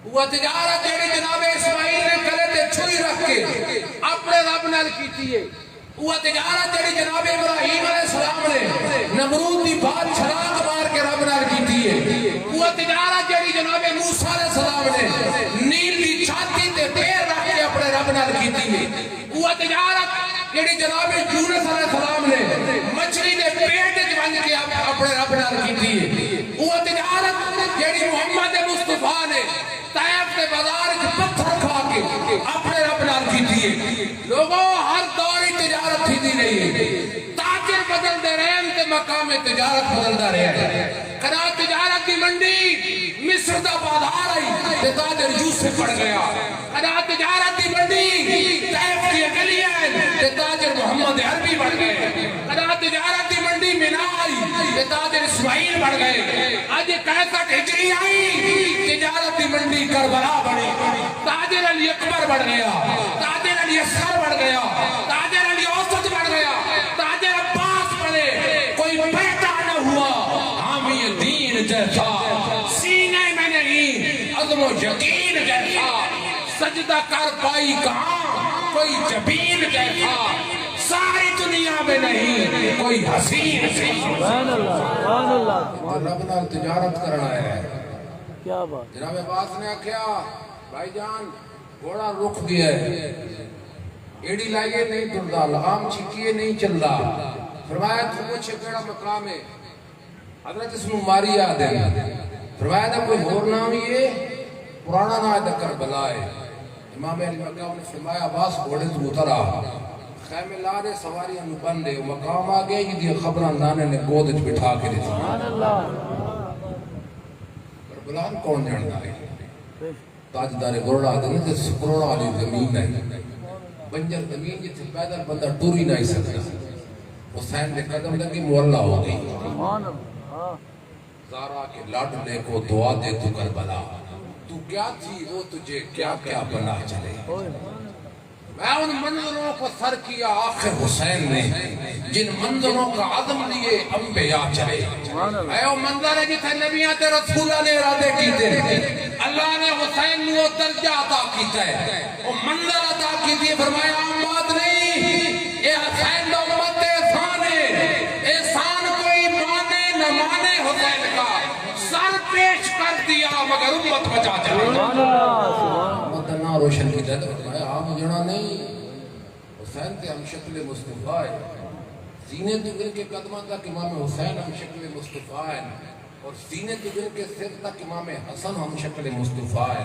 وہ تجارت جیڑی جناب اسماعیل نے کرے تے چھری رکھ کے اپنے رب نال کی تھی ہے وہ تجارت جیڑی جناب ابراہیم علیہ السلام نے نمرود دی بات چھلاک مار کے رب نال کی تھی ہے وہ تجارت جیڑی جناب موسیٰ علیہ السلام نے نیل دی چھاتی تے پیر رکھ کے اپنے رب نال کی تھی ہے وہ تجارت جیڑی جناب یونس علیہ السلام نے مچھلی دے پیٹ وچ بن کے اپنے رب نال کیتی ہے وہ تجارت جیڑی محمد مصطفیٰ نے طائف کے بازار وچ پتھر کھا کے اپنے رب نال کیتی ہے لوگوں ہر دور تجارت تھی دی نہیں ہے تاجر بدلدے رہن تے مقام تجارت بدلدا رہیا ہے کنا تجارت دی منڈی مصر دا بازار آئی تے تاجر یوسف پڑ گیا کنا تجارت دی منڈی طائف دی گلیاں تے تاجر محمد عربی بڑھ گئے کنا تجارت دی منڈی مینا آئی تے تاجر اسماعیل بڑھ گئے آج 61 ہجری آئی تجارت دی منڈی کربلا بڑھی تاجر علی اکبر بڑھ گیا تاجر علی اصغر بڑھ گیا تاجر علی اوسط بڑھ گیا تاجر عباس بڑھے کوئی بیٹا نہ ہوا حامی دین جیسا سینے میں نہیں عظم و یقین جیسا سجدہ کر پائی کہاں کوئی جبین جیسا ساری دنیا میں نہیں کوئی حسین سبحان اللہ سبحان اللہ رب نال تجارت کرنا ہے کیا بات جناب عباس نے کہا بھائی جان گھوڑا رک گیا ہے ایڑی لائیے نہیں ٹردا لگام چھکیے نہیں چلدا فرمایا تو مجھ کیڑا مقام ہے حضرت اس میں ماری یاد ہے فرمایا تھا کوئی اور نام یہ پرانا نام ہے کربلا ہے امام علی مقام نے فرمایا عباس گھوڑے تو اترا خیمے لارے سواریاں نو بندے مقام آگئے یہ دی خبران نانے نے گود اچ بٹھا کے دیتا سبحان اللہ کربلان کون جانتا ہے تاجدار گھوڑا دے تے سکروڑا والی زمین ہے بنجر زمین جتھے پیدل بندہ ٹوری نہیں سکتا حسین دے قدم لگی مولا ہو گئی سبحان اللہ زارا کے لاڈلے کو دعا دے تو کربلا تو کیا تھی وہ تجھے کیا کیا بنا چلے میں ان منظروں کو سر کیا آخر حسین نے جن منظروں کا عظم لیے انبیاء چلے اے وہ منظر ہے جتھے نبیاں تے رسولہ نے ارادے کیتے اللہ نے حسین نو درجہ عطا کیتا ہے وہ منظر عطا کیتی ہے فرمایا عام بات نہیں اے حسین دا امت احسان ہے احسان کوئی مانے نہ مانے حسین کا سر پیش کر دیا مگر امت بچا چلے سبحان اللہ سبحان مدنہ روشن کی جد فرمایا عام جڑا نہیں حسین تے ہم شکل مصطفیٰ ہے سینے تو گر کے قدمہ تک امام حسین ہم شکل مصطفیٰ ہے اور سینے تو گر کے سر تک امام حسن ہم شکل مصطفیٰ ہے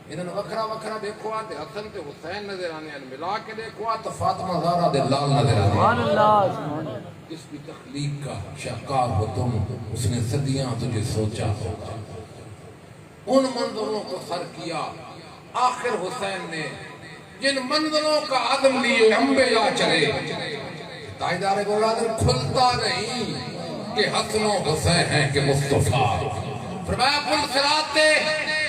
انہوں نے وکھرا وکھرا دیکھو آتے حسن تے حسین نظر آنے ہیں ملا کے دیکھو آتے فاطمہ زارہ دے لال نظر آنے سبحان اللہ سبحان اللہ جس کی تخلیق کا شاہکار ہو تم اس نے صدیاں تجھے سوچا ہوگا ان منظروں کو سر کیا آخر حسین نے جن منظروں کا عدم لیے انبیاء چلے تاجدار گولادر کھلتا نہیں کہ حسن و حسین ہیں کہ مصطفیٰ فرمایا پل سراتے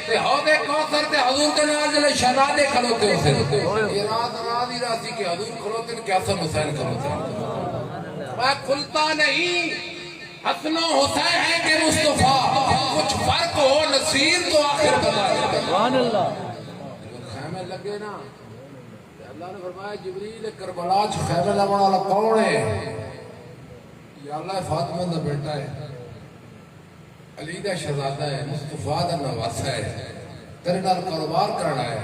تے حوض کوثر تے حضور کے نازل شہزادے کھلوتے اسے یہ رات راضی راضی کہ حضور کھلوتے کہ حسن حسین کھلوتے میں کھلتا نہیں حسن و حسین ہیں کہ مصطفیٰ کچھ فرق ہو نصیر تو آخر بتا سبحان اللہ خیمے لگے نا اللہ نے فرمایا جبریل کربلا چ خیمے لگنے والا کون ہے یا اللہ فاطمہ دا بیٹا ہے علی دا شہزادہ ہے مصطفیٰ دا نواسہ ہے تیرے نال کاروبار کرنا ہے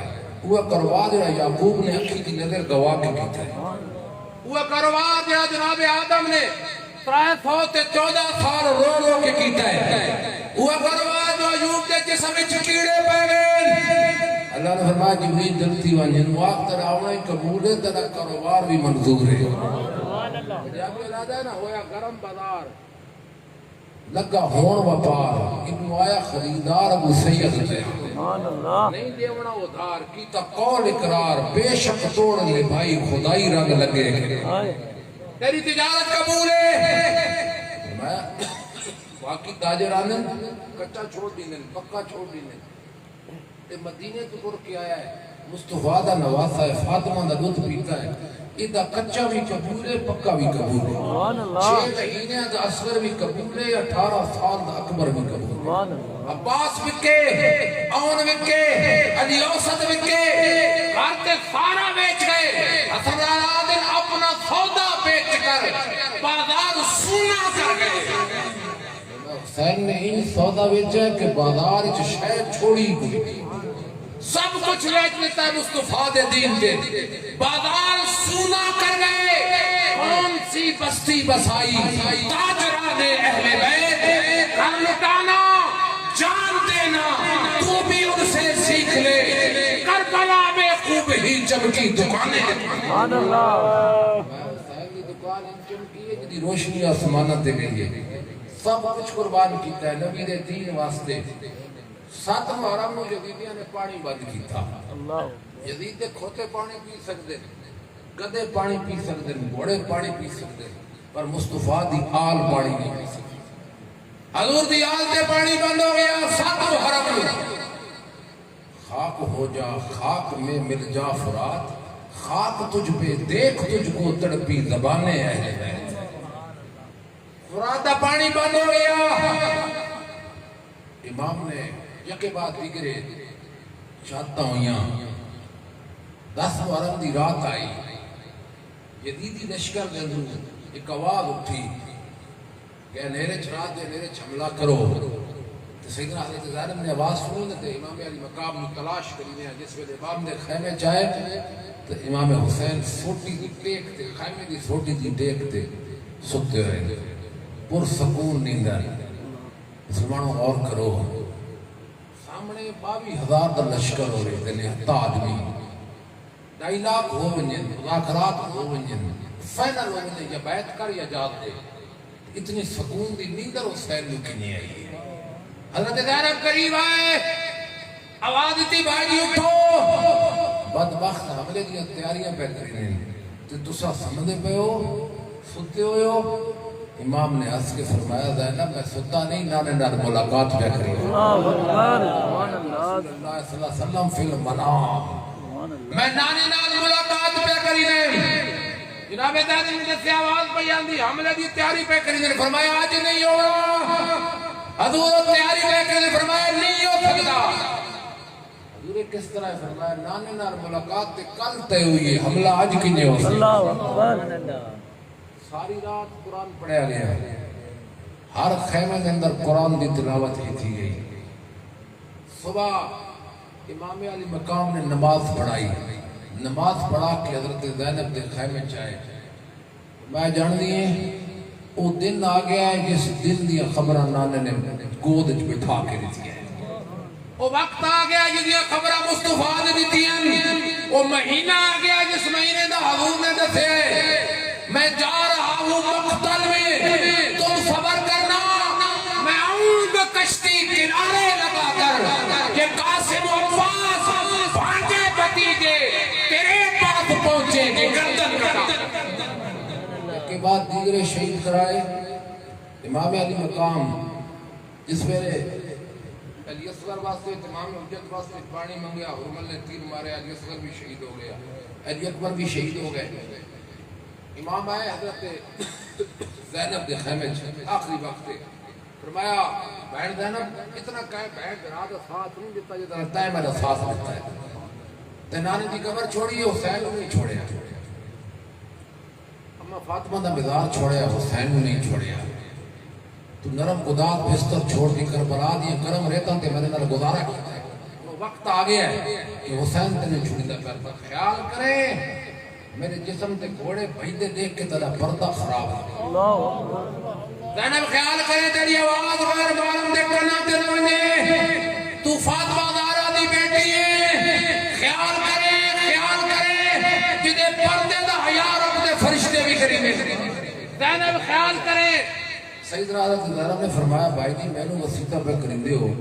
وہ کاروبار جڑا یعقوب نے اکھی دی نظر گوا کے کیتا ہے وہ کاروبار جڑا جناب آدم نے 314 سال رو رو کے کیتا ہے وہ کاروبار جو ایوب کے جسم وچ کیڑے پے گئے اللہ نے فرمایا جبریل جلدی ونجن واق تیرا آنا ہی قبول ہے تیرا کاروبار بھی منظور ہے سبحان اللہ جب ارادہ ہے نا ہویا گرم بازار لگا ہون وپار انہوں آیا خریدار ابو سید سے سبحان اللہ نہیں دیونا ادھار کیتا قول اقرار بے شک توڑ لے بھائی خدائی رنگ لگے تیری تجارت قبول ہے میں واقعی تاجر آنے کچا چھوڑ دینے پکا چھوڑ دینے مدینے تو کر کے آیا ہے مصطفیٰ دا نواسا ہے فاطمہ دا دودھ پیتا ہے ادھا کچا بھی قبول ہے پکا بھی قبول ہے سبحان اللہ 6 مہینے دا اصغر بھی قبول ہے 18 سال دا اکبر بھی قبول ہے سبحان اللہ عباس وکے اون وکے علی اوسط وکے کارتے سارا بیچ گئے حسن رادن اپنا سودا بیچ کر بازار سونا کر گئے حسین نے ان سودا بیچا کہ بازار چ شاید چھوڑی گئی سب کچھ بیچ لیتا ہے مصطفیٰ دے دین دے بازار سونا کر گئے کون سی بستی بسائی تاجران اہل بیت گھر لٹانا جان دینا تو بھی ان سے سیکھ لے کربلا میں خوب ہی چمکی دکانیں سبحان اللہ حسین کی دکان چمکی ہے جدی روشنی آسمانت دے گئی ہے سب کچھ قربان کیتا ہے نبی دے دین واسطے 7 محرم نو یزیدیاں نے پانی بند کیتا اللہ یزید دے کھوتے پانی پی سکتے گدے پانی پی سکتے گھوڑے پانی پی سکتے پر مصطفیٰ دی آل پانی نہیں پی سکتے حضور دی آل تے پانی بند ہو گیا 7 محرم نو خاک ہو جا خاک میں مل جا فرات خاک تجھ پہ دیکھ تجھ کو تڑپی زبانیں اہل بیت فرات دا پانی بند ہو گیا امام نے یکے بعد دیگرے چاہتا ہویاں 10 محرم دی رات آئی یزیدی لشکر دے اندر ایک آواز اٹھی کہ نیرے چرات دے نیرے حملہ کرو سیدنا حضرت زینب نے آواز سنی تے امام علی مقام نو تلاش کرینے جس ویلے امام نے خیمے چاہے تو امام حسین سوٹی دی ٹیک تے خیمے دی سوٹی دی ٹیک تے ستے ہوئے پر سکون نیندر مسلمانوں اور کرو سامنے 22,000 دا لشکر ہو رہے تھے لہتا آدمی 2.5 لاکھ ہو ونجن مذاکرات ہو ونجن فائنل ہو ونجن یا بیعت کر یا جات دے اتنی سکون دی نیندر حسین میں کنی آئی ہے حضرت زینب قریب آئے آواز تھی بھائی اٹھو بدبخت حملے کی تیاریاں پہ کرنے تو تسا سمجھے پہ ہو ستے ہوئے ہو امام نے ہنس کے فرمایا زینب میں ستا نہیں نانے نال ملاقات پہ کری اللہ اکبر سبحان اللہ اللہ صلی اللہ علیہ وسلم فی المنام میں نانے نال ملاقات پہ کری نہیں جناب زینب نے سے آواز پہ آندی حملے کی تیاری پہ کری نے فرمایا آج نہیں ہوگا حضور تیاری پہ کری نے فرمایا نہیں ہو سکتا حضور کس طرح فرمایا نانے نال ملاقات تے کل تے ہوئی ہے حملہ آج کی نہیں ہو سکتا اللہ اکبر ساری رات قرآن پڑھیا گیا ہر خیمے کے اندر قرآن دی تلاوت ہی تھی گئی صبح امام علی مقام نے نماز پڑھائی نماز پڑھا کے حضرت زینب دے خیمے چاہے میں جان دیئے وہ دن آ گیا ہے جس دن دیا خبرہ نانے نے گود بٹھا کے رہتی ہے وہ وقت آ گیا جس دیا خبرہ مصطفیٰ نے دیتی ہیں وہ مہینہ آ گیا جس مہینے دا حضور نے دسے میں جا رہا ہوں مقتل میں تم صبر کرنا میں آؤں گا کشتی کنارے لگا کر کہ قاسم و عباس بھانجے بتیجے تیرے پاس پہنچے گے گردن کٹا کے بعد دیگرے شہید کرائے امام علی مقام جس ویلے علی اصغر واسطے امام حجت واسطے پانی منگیا حرمل نے تیر مارے علی اصغر بھی شہید ہو گیا علی اکبر بھی شہید ہو گئے امام آئے حضرت زینب دے خیمے آخری وقت فرمایا بہن زینب اتنا کہے بہن برا دا ساتھ نہیں دیتا جتا رہتا ہے میرا ساتھ دیتا ہے تے نانے دی قبر چھوڑی حسین نہیں چھوڑیا اما فاطمہ دا مزار چھوڑیا حسین نہیں چھوڑیا تو نرم گداد بستر چھوڑ دی کربلا دی کرم رہتا تے میرے نال گزارا کیتا ہے وقت آ گیا ہے کہ حسین تینے چھوڑتا پردہ خیال کریں میرے جسم تے گھوڑے بھیدے دیکھ کے تیرا پردہ خراب ہے اللہ اکبر زینب خیال کرے تیری آواز غیر معلوم دیکھ کر نہ تیرے ونجے تو فاطمہ زہرا دی بیٹی ہے خیال کرے جدے پردے دا حیا رب دے فرشتے بھی کریں زینب خیال کرے سیدنا حضرت زہرا نے فرمایا بھائی جی میں نو وسیطہ پہ کرندے ہو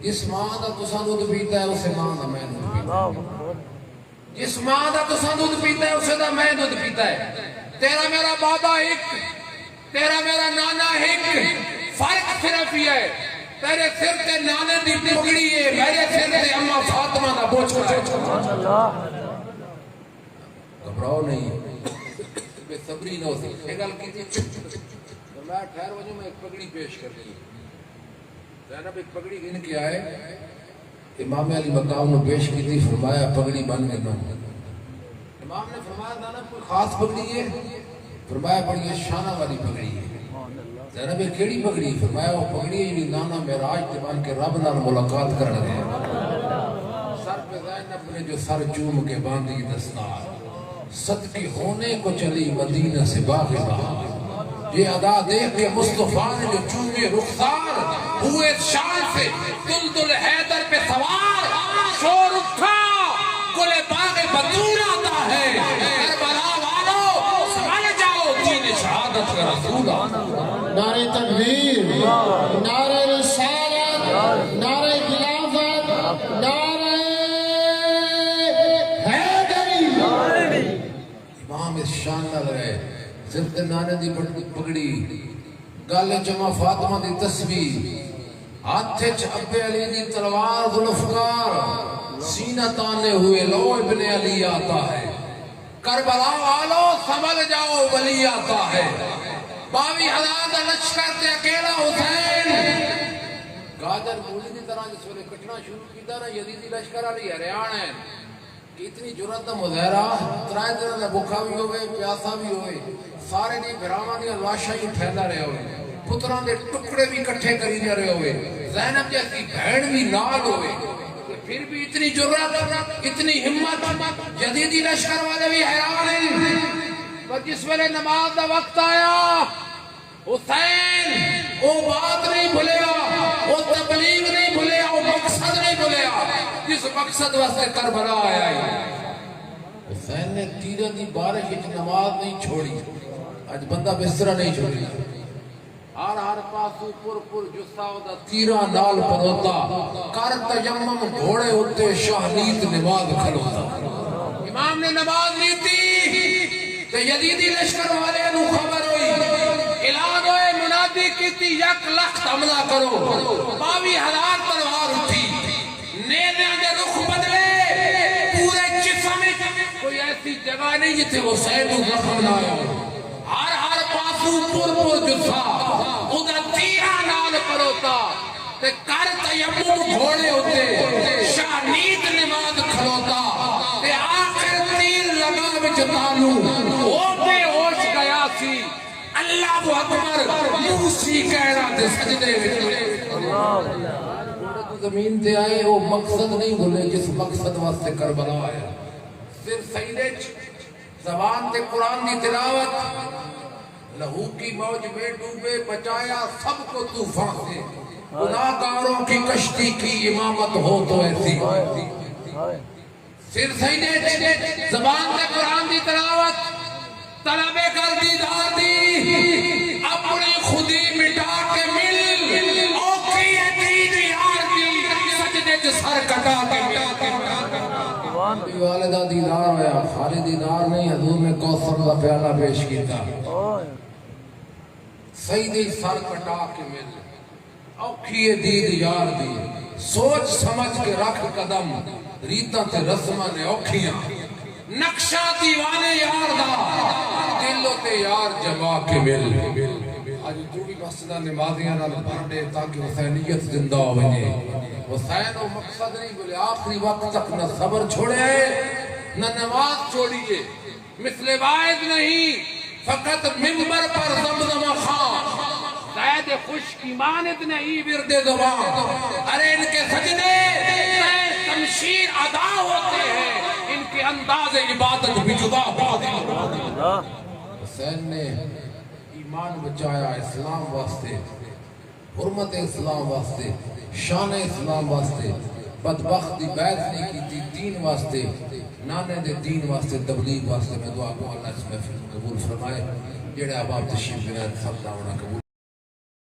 جس ماں دا تساں دودھ پیتا ہے اسے ماں دا میں دودھ پیتا اللہ اکبر جس ماں دا تساں دودھ پیتا ہے اسے دا میں دودھ پیتا ہے تیرا میرا بابا ایک تیرا میرا نانا ایک فرق صرف یہ ہے تیرے سر تے نانے دی پگڑی ہے میرے سر تے اماں فاطمہ دا بوچھا ہے سبحان اللہ گھبراؤ نہیں بے صبری نہ ہوتی ایک گل کی تھی میں ٹھہر وجہ میں ایک پگڑی پیش کر دی زینب ایک پگڑی گن کے آئے امام علی مقام نے پیش کی تھی فرمایا پگڑی بن گئی امام نے فرمایا زینب کوئی خاص پگڑی ہے فرمایا بڑی شانہ والی پگڑی ہے زینب ایک کیڑی پگڑی فرمایا وہ پگڑی ہے نانا معراج تے بن کے رب نال ملاقات کرن گئے سر پہ زینب نے جو سر چوم کے باندھی دستار صدقے ہونے کو چلی مدینہ سے باغ بہار یہ ادا دیکھ کے مصطفیٰ نے جو چومے رخسار ہوئے شان سے دلدل حیدر پہ سوار شور اٹھا گل باغ بدور آتا ہے کربلا والو سمجھ جاؤ دین شہادت کا رسول نعرہ تکبیر نعرہ رسالت نعرہ خلافت نعرہ حیدری امام اس شان نہ رہے زرد نانے دی پگڑی گالے چما فاطمہ دی تسبیح ہاتھے ابے علی دی تلوار ذوالفقار سینہ تانے ہوئے لو ابن علی آتا ہے کربلا والو سمجھ جاؤ ولی آتا ہے 22,000 دا لشکر تے اکیلا حسین گاجر مولی دی طرح جس ویلے کٹنا شروع کیتا نا یزیدی لشکر علی حیران ہے کہ اتنی جرات دا مظاہرہ ترائے دن دا بھوکا بھی ہوئے پیاسا بھی ہوئے سارے دی براما دی لاشاں ہی اٹھائیدا رہے ہوئے پتراں دے ٹکڑے بھی کٹھے کری رہے ہوئے زینب جیسی بہن بھی نال ہوئے پھر بھی اتنی جرات اتنی ہمت یزیدی لشکر والے بھی حیران ہیں پر جس ویلے نماز دا وقت آیا حسین وہ بات نہیں بھولیا وہ تبلیغ نہیں بھولیا وہ مقصد نہیں بھولیا جس مقصد واسطے کربلا آیا ہے حسین نے تیرہ دی بارش وچ نماز نہیں چھوڑی آج بندہ بسترا نہیں چھوڑی ہر پاسو پر جسا دا تیرہ نال پروتا کر تیمم گھوڑے ہوتے شاہدید نماز کھلوتا امام نے نماز نہیں تھی تو یزیدی لشکر والے نو خبر ہوئی اعلان ہوئے منادی کیتی 1,00,000 حملہ کرو 22,000 تلوار اٹھی نیزیاں دے رخ بدلے پورے جسم کوئی ایسی جگہ نہیں جتھے حسین نو زخم نہ آیا ہر پاسو پر جسا ادھر تیرہ نال پروتا تے کر تیمم گھوڑے ہوتے شاہنید نماز کھلوتا تے آخر تیر لگا وچ تانو او بے ہوش گیا سی اللہ اکبر موسی کہنا تے سجدے وچ زمین تے آئے وہ مقصد نہیں بھولے جس مقصد واسطے کربلا آیا صرف سیدے زبان تے قرآن دی تلاوت لہو کی موج میں ڈوبے بچایا سب کو طوفان سے گناہگاروں کی کشتی کی امامت ہو تو ایسی صرف سیدے زبان تے قرآن دی تلاوت طلبے کر دیدار دی اپنی خودی مٹا کے مل اوکھی دید یار دی سجدے جو سر کٹا کے والدہ دیدار ہویا خالی دیدار نہیں حضور نے کوثر کا پیالہ پیش کیتا سیدی سر کٹا کے مل اوکھی دید یار دی سوچ سمجھ کے رکھ قدم ریتاں تے رسمہ نے اوکھیاں نقشہ دیوانے یار دا دلوں تے یار جما کے مل آج جو بھی مسجدہ نمازیاں نال بھر دے تاکہ حسینیت زندہ ہو وجے حسین و مقصد نہیں بولے آخری وقت تک نہ صبر چھوڑے نہ نماز چھوڑیے مثل واعظ نہیں فقط منبر پر زمزمہ خان زید خوش کی مانت نہیں ورد زبان ارے ان کے سجدے شیر ادا ہوتے ہیں، ان کے انداز عبادت بھی جدا ہوتے ہیں۔ حسین نے ایمان بچایا اسلام واسطے، حرمت اسلام واسطے، شان اسلام واسطے، بدبخت دی بیعت نہیں کی تھی دین واسطے، نانے دے دین واسطے، تبلیغ واسطے۔ میں دعا کو اللہ اس محفل قبول فرمائے، جڑے آپ تشریف لے سب دا ہونا قبول